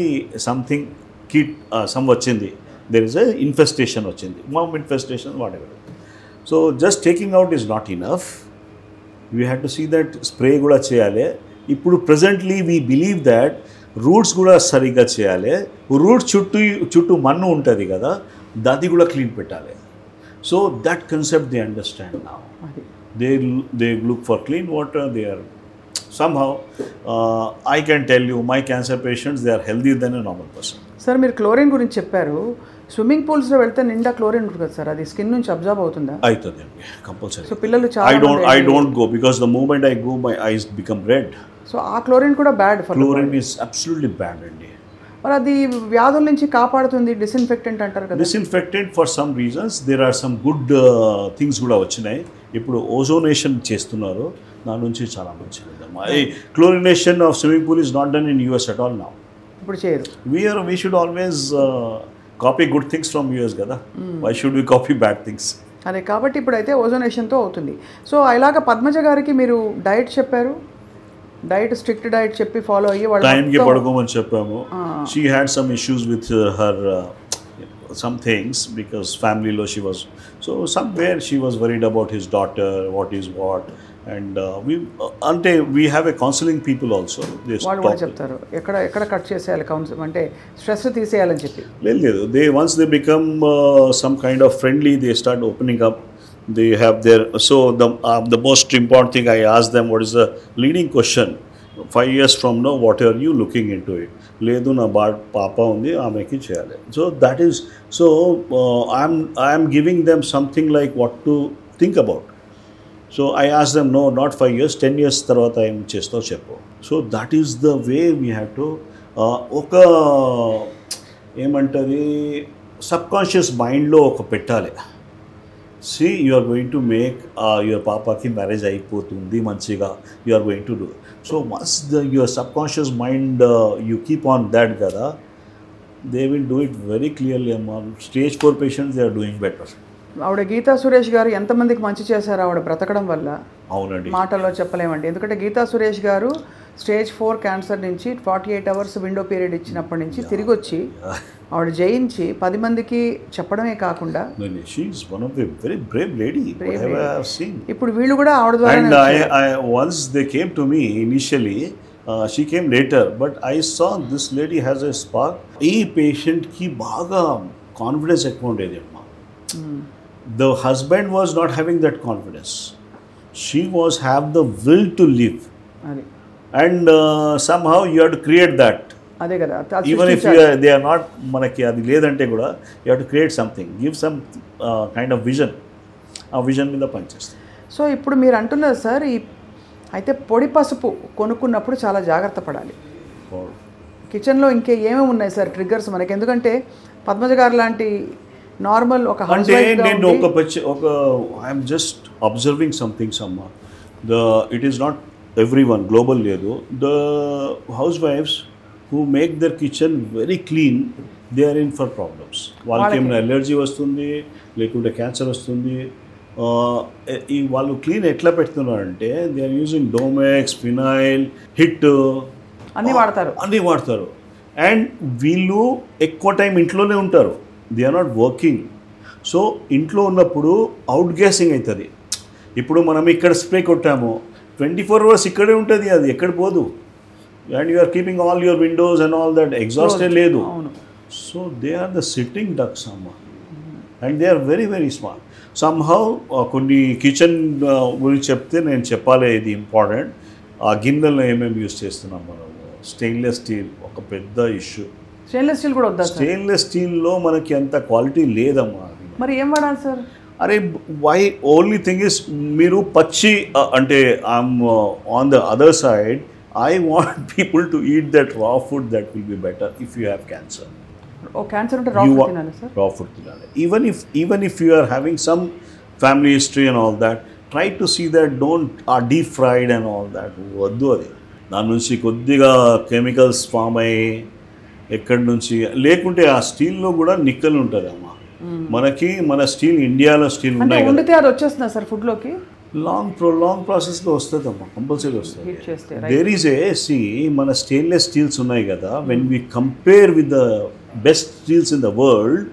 సంథింగ్ సమ్ వచ్చింది, దెర్ ఇస్ ఎ ఇన్ఫెస్టేషన్ వచ్చింది, మామ్ infestation whatever. So just taking out is not enough, we have to see that spray కూడా చేయాలి. ఇప్పుడు presently we believe that roots కూడా సరిగ్గా చేయాలి. రూట్స్ చుట్టూ మన్ను ఉంటుంది కదా, దాన్ని కూడా క్లీన్ పెట్టాలి. So that concept they understand now. They look for clean water. They are somehow I can tell you my cancer patients, they are healthier than a normal person. Sir మీరు chlorine గురించి చెప్పారు, swimming పూల్స్లో వెళ్తే నిండా chlorine ఉంటుంది కదా sir, అది skin నుంచి observe అవుతుందా? అవుతుంది కంపల్సరీ. సో పిల్లలు చాలా I don't go because the moment I go my eyes become red. So ఆ క్లోరిన్ కూడా bad. Chlorine is absolutely bad అండి. మరి అది వ్యాధుల నుంచి కాపాడుతుంది, డిస్ఇన్ఫెక్టెంట్ అంటారు కదా. Disinfectant for some reasons, there are some good things కూడా వచ్చినాయి. ఇప్పుడు ఓజోనేషన్ చేస్తున్నారు, దాని నుంచి చాలా మంచిది. Chlorination of swimming pool is not done in US at all now. ఇప్పుడు చేయరు. We should always copy good things from US కదా. Why should we copy bad things? అదే కాబట్టి ఇప్పుడైతే ఓజోనేషన్తో అవుతుంది. సో ఇలాగ పద్మజ గారికి మీరు డైట్ చెప్పారు, డైట్ స్ట్రిక్ట్ డైట్ చెప్పి ఫాలో అయ్యి వాళ్ళు టైంకి పడుకోమని చెప్పాము. She had some issues with her some things because family-lo she was, so somewhere she was worried about his daughter, what is what, and we have a counseling people also. వాళ్ళు కూడా చెప్తారు ఎక్కడ cut చేసేయాలి council అంటే stress తీసేయాలని చెప్పి. లేదు they once they become some kind of friendly, they start opening up. They have their, so the most important thing I ask them, what is the leading question 5 years from now, what are you looking into it? లేదు నా పాప ఉంది ఆమెకి చేయాలి. So that is, so I'm giving them something like what to think about. So I ask them no not 5 years, 10 years తర్వాత ఏం చేస్తావు చెప్పు. So that is the way we have to ఒక ఏమంటుంది సబ్కాన్షియస్ మైండ్లో ఒక పెట్టాలి. See, you are going to make your papaki marriage అయిపోతుంది మంచిగా, you are going to do. So once your subconscious mind you keep on that kada, they will do it very clearly. Among stage 4 patients they are doing better. ఆవిడ గీతా సురేష్ గారు ఎంతమందికి మంచి చేశారు ఆవిడ బ్రతకడం వల్ల. అవునండి, మాటల్లో చెప్పలేమండి. ఎందుకంటే గీతా సురేష్ గారు స్టేజ్ 4 క్యాన్సర్ నుంచి 48 hours విండో పీరియడ్ ఇచ్చినప్పటి నుంచి తిరిగి వచ్చి ఆవిడ జయించి 10 మందికి చెప్పడమే కాకుండా ఇప్పుడు వీళ్ళు కూడా ఆవిడ ద్వారా. once they came to me initially, she came later, but I saw this lady has a spark. ఈ పేషెంట్ కి బాగా కాన్ఫిడెన్స్ ఎక్కువ ఉండేది అమ్మా. The husband was not having that confidence. She was have the will to live, and somehow you have to create that. అదే కదా, even if they are not మనకి అది లేదంటే కూడా you have to create something, give some kind of vision. ఆ vision మీద పనిచేస్తాం. So ఇప్పుడు మీరు అంటున్నారు సార్, ఈ అయితే పొడి పసుపు కొనుక్కున్నప్పుడు చాలా జాగ్రత్త పడాలి. కిచెన్లో ఇంకే ఏమేమి ఉన్నాయి సార్ ట్రిగ్గర్స్ మనకి? ఎందుకంటే పద్మజ గారు లాంటి నార్మల్ ఒక అంటే నేను ఒక ఐఎమ్ జస్ట్ అబ్జర్వింగ్ సంథింగ్స్ అమ్మా. It is not every one, global లేదు. ద హౌస్ వైఫ్స్ who make their kitchen very clean, they are in for problems. వాళ్ళకి ఏమైనా ఎలర్జీ వస్తుంది, లేకుంటే క్యాన్సర్ వస్తుంది. ఈ వాళ్ళు క్లీన్ ఎట్లా పెడుతున్నారంటే they are using Domex, phenyl, Hit అన్నీ వాడతారు. అండ్ వీళ్ళు ఎక్కువ టైం ఇంట్లోనే ఉంటారు, they are not working. So ఇంట్లో ఉన్నప్పుడు అవుట్ గ్యాసింగ్ అవుతుంది. ఇప్పుడు మనం ఇక్కడ స్ప్రే కొట్టాము, 24 hours ఇక్కడే ఉంటుంది, అది ఎక్కడ పోదు. And you are keeping all your windows and all that, exhausted ledu. So they are the sitting ducks amma, and they are very very smart. Somehow కొన్ని కిచెన్ గురించి చెప్తే నేను చెప్పాలి, ఇది ఇంపార్టెంట్. ఆ గిన్నెలను ఏమేమి యూజ్ చేస్తున్నాం మనం? స్టెయిన్లెస్ స్టీల్ ఒక పెద్ద ఇష్యూ. స్టెయిన్లెస్ స్టీల్ కూడా వద్దా? స్టెయిన్లెస్ స్టీల్లో మనకి అంత క్వాలిటీ లేదమ్మా. మరి ఏం వాడాలి సార్? అరే వై ఓన్లీ థింగ్ ఇస్, మీరు పచ్చి అంటే I'm on the other side, I want people to eat that raw food. That will be better if you have cancer. Oh, cancer unte raw food tinale sir? Raw food tinale. Even if you are having some family history and all that, try to see that don't deep fried and all that. వద్దు అది. దాని నుంచి కొద్దిగా chemicals form అయ్యి ఎక్కడి నుంచి, లేకుంటే ఆ స్టీల్లో కూడా నిక్కల్ ఉంటుంది అమ్మా. మనకి మన స్టీల్, ఇండియాలో స్టీల్ ఉన్నాయి కదా, ఉండితే అది వచ్చేస్తుందా సార్ ఫుడ్లోకి? లాంగ్ ప్రాసెస్లో వస్తుంది అమ్మా, కంపల్సరీ వస్తుంది. దేర్ ఈజ్ మన స్టెయిన్లెస్ స్టీల్స్ ఉన్నాయి కదా, when we compare with the best steels in the world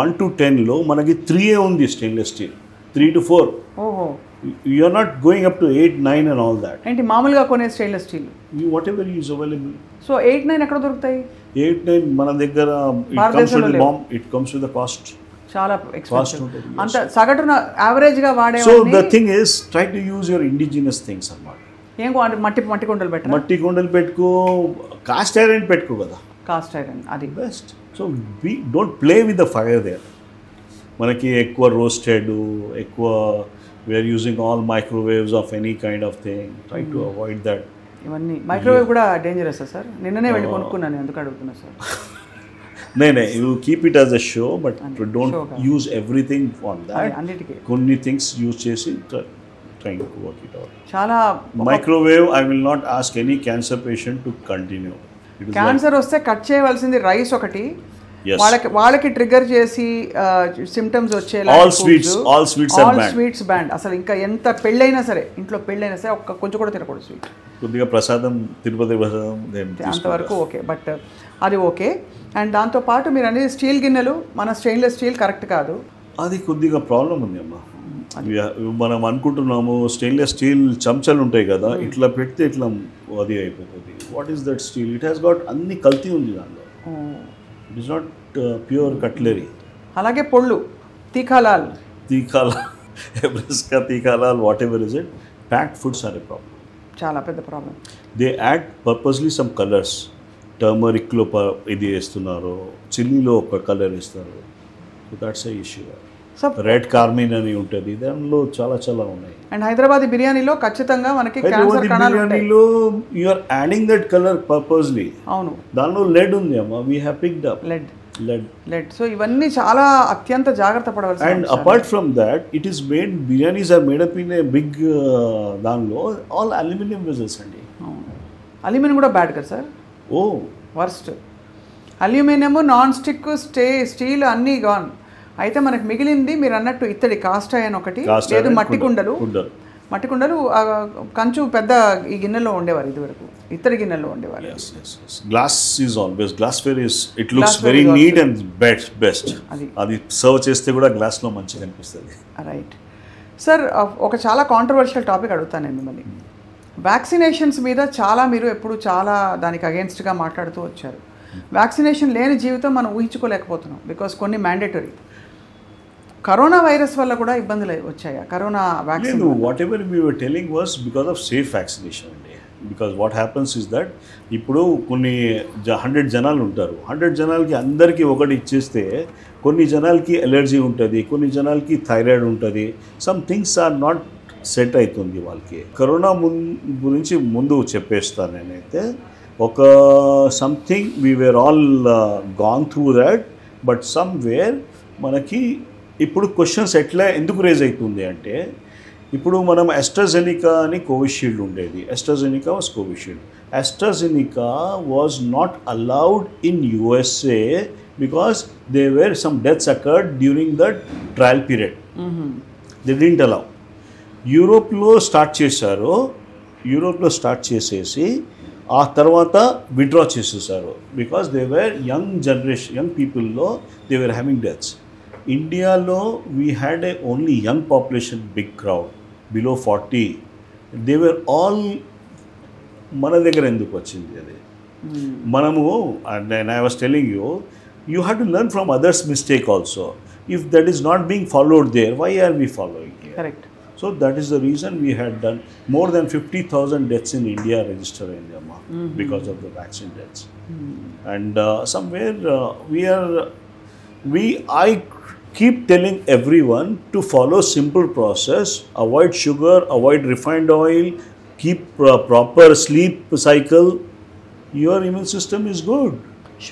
1 to 10లో మనకి 3 ఉంది stainless steel, 3 to 4. You are not going up to 8, 9 and all that. ఏంటి మామూలుగా కొనే stainless steel whatever is available. So 8, 9 ఎక్కడ దొరుకుతాయి? 8, 9 మన దగ్గర it comes with the cost. చాలా ఎక్స్పెన్సివ్. అంత సగటున యావరేజ్గా వాడే. So the thing is try to use your indigenous things అన్నమాట. ఏం మట్టి కుండలు పెట్టు, మట్టి కుండలు పెట్టుకో, కాస్ట్ ఐరన్ పెట్టుకో కదా, కాస్ట్ ఐరన్ అది best. So don't play with the fire there. మనకి ఎక్కువ రోస్టెడ్, ఎక్కువ we're using all microwaves of any kind of thing. Try to avoid that. ఇవన్నీ మైక్రోవేవ్ కూడా డేంజరస్ సార్. నిన్ననే వెళ్ళి కొనుక్కున్నాను, ఎందుకు అడుగుతున్నా సార్? No, you keep it as a show, but don't use everything on that. Konni things use chesi trying to work it out. Chala microwave, I will not ask any cancer patient to continue. Cancer వస్తే cut చేయవలసింది rice ఒకటి, Yes. వాళ్ళకి trigger చేసి symptoms వచ్చేలా All sweets are banned. Sweets band. అసలు ఇంకా ఎంత పెళ్ళైనా సరే, ఇంట్లో పెళ్ళైనా సరే ఒక్క కొంచెం కూడా తినకూడదు స్వీట్. కొద్దిగా ప్రసాదం, తిరుపతి ప్రసాదం అంతవరకు ఓకే, బట్ అది ఓకే. అండ్ దాంతోపాటు మీరు అనేది స్టీల్ గిన్నెలు, మన స్టెయిన్లెస్ స్టీల్ కరెక్ట్ కాదు. అది కొద్దిగా ప్రాబ్లం ఉంది అమ్మా. మనం అనుకుంటున్నాము స్టెయిన్లెస్ స్టీల్ చెంచాలు ఉంటాయి కదా, ఇట్లా పెడితే ఇట్లా అది అయిపోతుంది. What is that steel? It has got అన్ని కల్తీ ఉంది దానిలో. It is not pure cutlery. అలాగే పొళ్ళు, తీఖాలాల్, ఎబ్రెస్కా, Tikhalal, whatever is it, packed foods are a problem. చాలా పెద్ద problem. They add purposely some colours. టర్మరిక్లో ఇది వేస్తున్నారు, చిల్లీలో ఒక కలర్ వేస్తారు. So that's a issue. Red carmine అని ఉంటుంది, దానిలో చాలా చాలా ఉన్నాయి. అండ్ హైదరాబాదీ బిర్యానీలో ఖచ్చితంగా మనకి క్యాన్సర్ కణాలు ఉంటాయి. బిర్యానీలో you are adding that colour purposely. అవును, దానిలో లెడ్ ఉంది అమ్మా. We have picked up lead. So ఇవన్నీ చాలా అత్యంత జాగ్రత్త పడవలసి. And apart from that, it is made, biryanis are made up in a big, దానిలో ఆల్ అల్యూమినియం వెజల్స్ అండి. అల్యూమినియం కూడా బ్యాడ్ కదా sir? Oh worst. Aluminium, non stick, steel అన్నీ గాన్. అయితే మనకు మిగిలింది మీరు అన్నట్టు ఇత్తడి, కాస్ట్ ఐరన్ ఒకటి, లేదు మట్టి కుండలు. మట్టి కుండలు కంచు పెద్ద ఈ గిన్నెలో ఉండేవారు ఇదివరకు, ఇత్తడి గిన్నెలో ఉండేవారు. Glass is always, glassware is, it looks very neat and best. అది సర్వ్ చేస్తే కూడా గ్లాస్లో మంచిగా అనిపిస్తుంది. రైట్ సార్, ఒక చాలా కాంట్రవర్షియల్ టాపిక్ అడుగుతాను నేను మిమ్మల్ని. వ్యాక్సినేషన్స్ మీద చాలా మీరు ఎప్పుడు చాలా దానికి అగేన్స్ట్గా మాట్లాడుతూ వచ్చారు. వ్యాక్సినేషన్ లేని జీవితం మనం ఊహించుకోలేకపోతున్నాం, బికాస్ కొన్ని మ్యాండేటరీ. కరోనా వైరస్ వల్ల కూడా ఇబ్బందులు వచ్చాయా corona vaccine? Whatever we were telling was because of safe vaccination అండి. Because what happens is that, ఇప్పుడు కొన్ని 100 జనాలు ఉంటారు, 100 జనాలకి అందరికీ ఒకటి ఇచ్చేస్తే కొన్ని జనాలకి ఎలర్జీ ఉంటుంది, కొన్ని జనాలకి థైరాయిడ్ ఉంటుంది, some things are not set అవుతుంది వాళ్ళకి. కరోనా గురించి ముందు చెప్పేస్తాను నేనైతే. ఒక something we were all gone through that, but somewhere మనకి ఇప్పుడు క్వశ్చన్స్ ఎందుకు రేజ్ అవుతుంది అంటే, ఇప్పుడు మనం AstraZeneca అని కోవిషీల్డ్ ఉండేది. AstraZeneca was Covishield. AstraZeneca was not allowed in USA because they were some deaths occurred during that trial period. They didn't allow. యూరోప్లో స్టార్ట్ చేసేసి ఆ తర్వాత విత్డ్రా చేసేసారు బికాస్ దే వేర్ యంగ్ పీపుల్లో దే వేర్ హ్యావింగ్ డెత్స్. ఇండియాలో we had only young population, big crowd below 40. They were all. మన దగ్గర ఎందుకు వచ్చింది అది? మనము, and I was telling you have to learn from others mistake also. If that is not being followed there, why are we following here? Correct. So that is the reason we had done more than 50,000 deaths in India registered in India because of the vaccine deaths. And somewhere I keep telling everyone to follow simple process, avoid sugar, avoid refined oil, keep proper sleep cycle. Your immune system is good.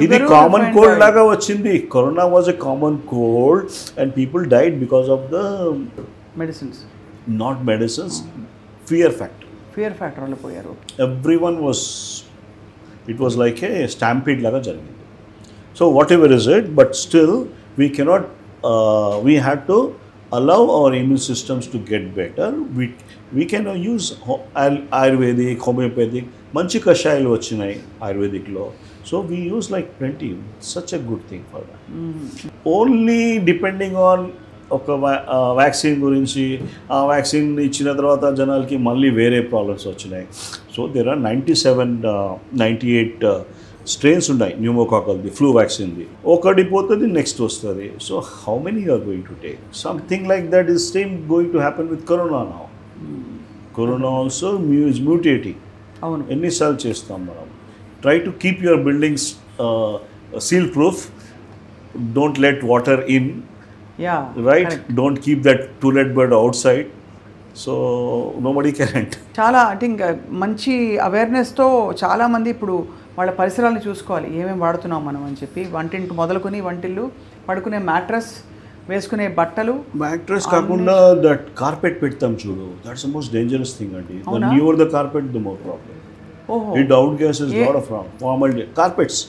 ఇది common cold లాగా వచ్చింది. Corona was a common cold and people died because of the medicines. Not medicines, fear factor. Fear factor వల్ల పోయారు. Everyone was, it was like a stampede laga jarigindi. So whatever is it, but still we cannot, we had to allow our immune systems to get better. We can use Ayurvedic, homeopathic, manchi kashayalu vachinayi Ayurvedic lo. So we use like plenty. Such a good thing for that. Only depending on ఒక vaccine గురించి, ఆ vaccine ఇచ్చిన తర్వాత జనాలకి మళ్ళీ వేరే problems వచ్చినాయి. So there are 98 strains ఉన్నాయి న్యూమోకాకల్ది, ఫ్లూ వ్యాక్సిన్ది. ఒకటి పోతుంది, నెక్స్ట్ వస్తుంది. So how many you are going to take? Something like that is same going to happen with corona now. Corona also is mutating. అవును, ఎన్నిసార్లు చేస్తాం మనం? Try to keep your buildings seal proof. Don't let water in. Right? Correct. Don't keep that toilet bird outside. So nobody can enter. చాలా అంటే ఇంకా మంచి అవేర్నెస్తో చాలామంది ఇప్పుడు వాళ్ళ పరిసరాలను చూసుకోవాలి, ఏమేమి వాడుతున్నాం మనం అని చెప్పి. వంటింటి మొదలుకొని వంటిల్లు, పడుకునే మ్యాట్రస్, వేసుకునే బట్టలు. మ్యాట్రస్ కాకుండా దట్ కార్పెట్ పెడతాం చూడు, that's the most dangerous thing అండి. The newer the carpet the more problem. It out gasses lot of formal carpets.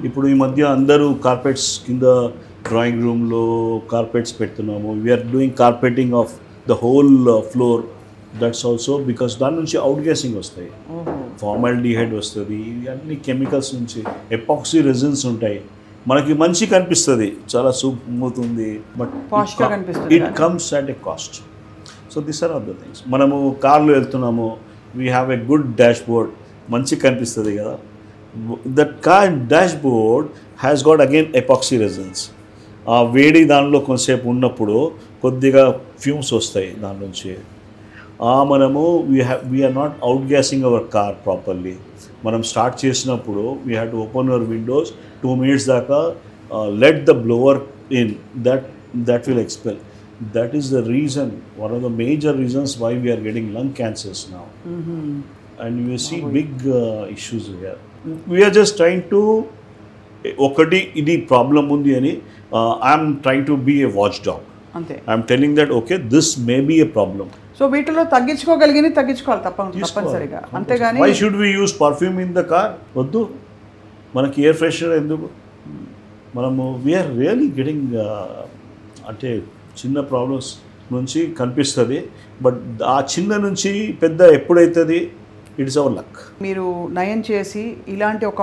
ఇప్పుడు ఈ మధ్య అందరూ కార్పెట్స్ కింద డ్రాయింగ్ రూమ్లో కార్పెట్స్ పెడుతున్నాము. We are doing carpeting of the whole floor. That's also because దాని నుంచి అవుట్ గ్యాసింగ్ వస్తాయి, ఫార్మాలిడిహైడ్ వస్తుంది, ఇవన్నీ కెమికల్స్ నుంచి. ఎపాక్సీ రెజిన్స్ ఉంటాయి. మనకి మంచి కనిపిస్తుంది, చాలా స్మూత్ ఉంది, but it comes at a cost. So this are all the things. మనము కార్లో వెళ్తున్నాము, we have a good dashboard, మంచి కనిపిస్తుంది కదా. That car dashboard has got again epoxy resins. ఆ వేడి దానిలో కొంతసేపు ఉన్నప్పుడు కొద్దిగా ఫ్యూమ్స్ వస్తాయి దాని నుంచి. మనము we're not outgassing our car properly. మనం స్టార్ట్ చేసినప్పుడు we have to open our windows 2 minutes దాకా, let the blower in, that will expel. That is the reason, one of the major reasons why we are getting lung cancers now. And you see big issues here. We are just trying to, okati idi problem undi ani, I am trying to be a watchdog. ante I am telling that okay, this may be a problem. So వీటిలో తగ్గించుకోగలిగిన తగ్గించుకోవాలి తప్పనిసరిగా, అంతేగాని why should we use perfume in the car? వద్దు, మనకి air freshener ఎందుకు? మనము we are really getting అంటే చిన్న ప్రాబ్లమ్స్ నుంచి కనిపిస్తుంది, బట్ ఆ చిన్న నుంచి పెద్ద ఎప్పుడైతుంది, ఇట్స్ అవర్ లక్. మీరు నయం చేసి ఇలాంటి ఒక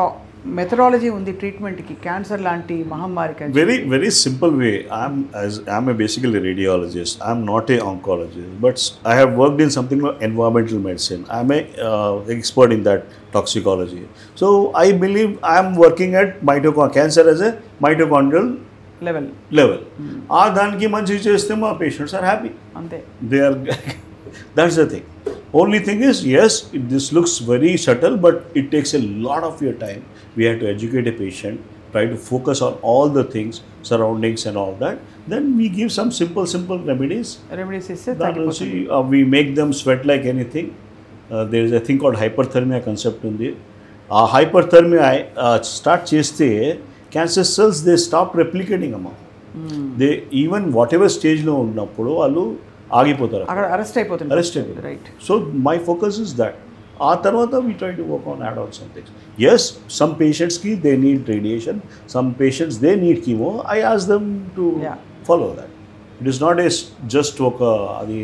మెథడాలజీ ఉంది ట్రీట్మెంట్కి, క్యాన్సర్ లాంటి మహమ్మారికి. Very simple way. I'm a basically radiologist, I'm not a oncologist, but I have worked in something environmental medicine. I'm a expert in that toxicology. So I believe I'm working at cancer as a mitochondrial level. ఆ దానికి మంచి చేస్తే మా patients are happy, అంతే. They are, that's the thing. Only thing is, yes, this looks very subtle, but it takes a lot of your time. We have to educate a patient, try to focus on all the things, surroundings and all that. Then we give some simple remedies. We make them sweat like anything. There is a thing called hyperthermia concept in the. Hyperthermia start cheste, cancer cells, they stop replicating amma. They, even whatever stage lo unnappudu vallu ఆగిపోతారు, arrest అయిపోతుంది. Right. So my focus is that. ఆ తర్వాత we try to work on add on some things. Yes, some పేషెంట్స్కి they need radiation, some patients they need chemo. I ask them to follow that. It is not a just ఒక అది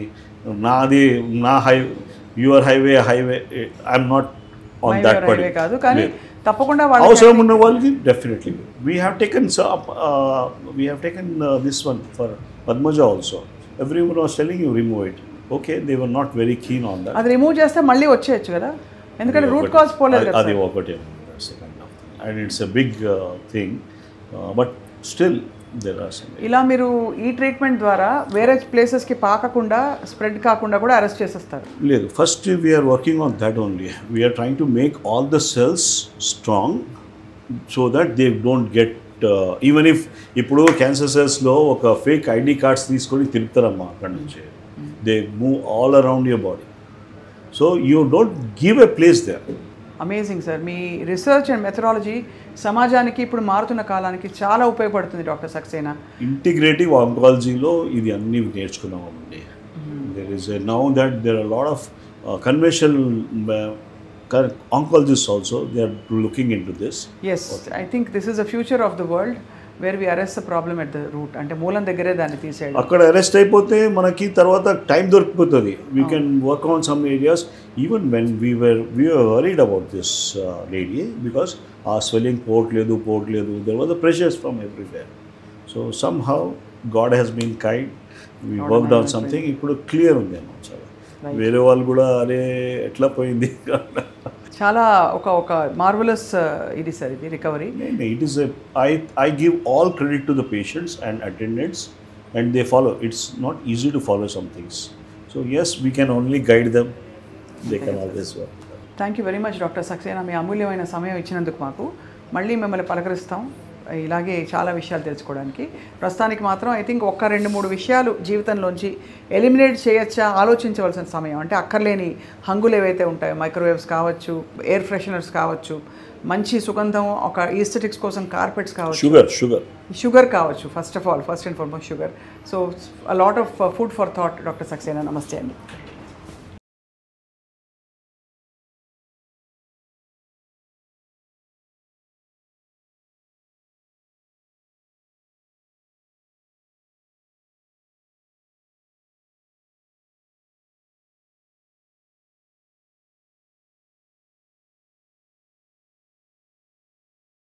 నా your highway I'm not on that particular కాదు, కానీ తప్పకుండా అవసరం ఉన్న వాళ్ళకి definitely we have taken this one for Padmaja also. Everyone was telling you remove it. Okay, they were not very keen on that. అది రిమూవ్ చేస్తే మళ్ళీ వచ్చేయచ్చు కదా, ఎందుకంటే రూట్ కాజ్ పోలేదు కదా. అది ఒకటే, and it's a big thing, but still there are some. ఇలా మీరు ఈ ట్రీట్మెంట్ ద్వారా వేరే ప్లేసెస్కి పాకకుండా, స్ప్రెడ్ కాకుండా కూడా అరెస్ట్ చేసేస్తారు. లేదు, first we are working on that only. We are trying to make all the cells strong so that they don't get even if ఇప్పుడు క్యాన్సర్ సెల్స్లో ఒక ఫేక్ ఐడి కార్డ్స్ తీసుకొని తిరుగుతారమ్మా అక్కడి నుంచి. They move all around your body. So you don't give a place there. Amazing sir, మీ research and methodology సమాజానికి ఇప్పుడు మారుతున్న కాలానికి చాలా ఉపయోగపడుతుంది డాక్టర్ సక్సేనా. ఇంటిగ్రేటివ్ ఆంకాలజీలో ఇది అన్నీ నేర్చుకున్నామండి. There is now that there are lot of conventional oncologists also, they are looking into this. Yes, I think this is the future of the world where we arrest the problem at the root. అంటే మూలం దగ్గరే దాన్ని తీసేయడం. అక్కడ arrest అయిపోతే మనకి తర్వాత time దొరికిపోతుంది. We can work on some areas. Even when we were worried about this lady, because our swelling పోవట్లేదు, there were the pressures from everywhere. So somehow God has been kind. We worked on something. ఇప్పుడు clear ఉంది అన్నమాట. చాలా వేరే వాళ్ళు కూడా అరే ఎట్లా పోయింది, చాలా ఒక మార్వెలస్ ఇది సార్, ఇది recovery. It is I give all credit to the patients and attendants and they follow. It's not easy to follow some things. So yes, we can only guide them, they can always work. Thank you very much doctor Saxena, మీ అమూల్యమైన సమయం ఇచ్చినందుకు మాకు. మళ్ళీ మిమ్మల్ని పలకరిస్తాం ఇలాగే చాలా విషయాలు తెలుసుకోవడానికి. ప్రస్తుతానికి మాత్రం ఐ థింక్ 1-2-3 విషయాలు జీవితంలోంచి ఎలిమినేట్ చేయొచ్చా ఆలోచించవలసిన సమయం. అంటే అక్కర్లేని హంగులు ఏవైతే ఉంటాయో, మైక్రోవేవ్స్ కావచ్చు, ఎయిర్ ఫ్రెషనర్స్ కావచ్చు, మంచి సుగంధం, ఒక ఈస్థెటిక్స్ కోసం కార్పెట్స్ కావచ్చు, షుగర్ కావచ్చు, first and foremost sugar. So a lot of food for thought doctor Saxena. నమస్తే అండి.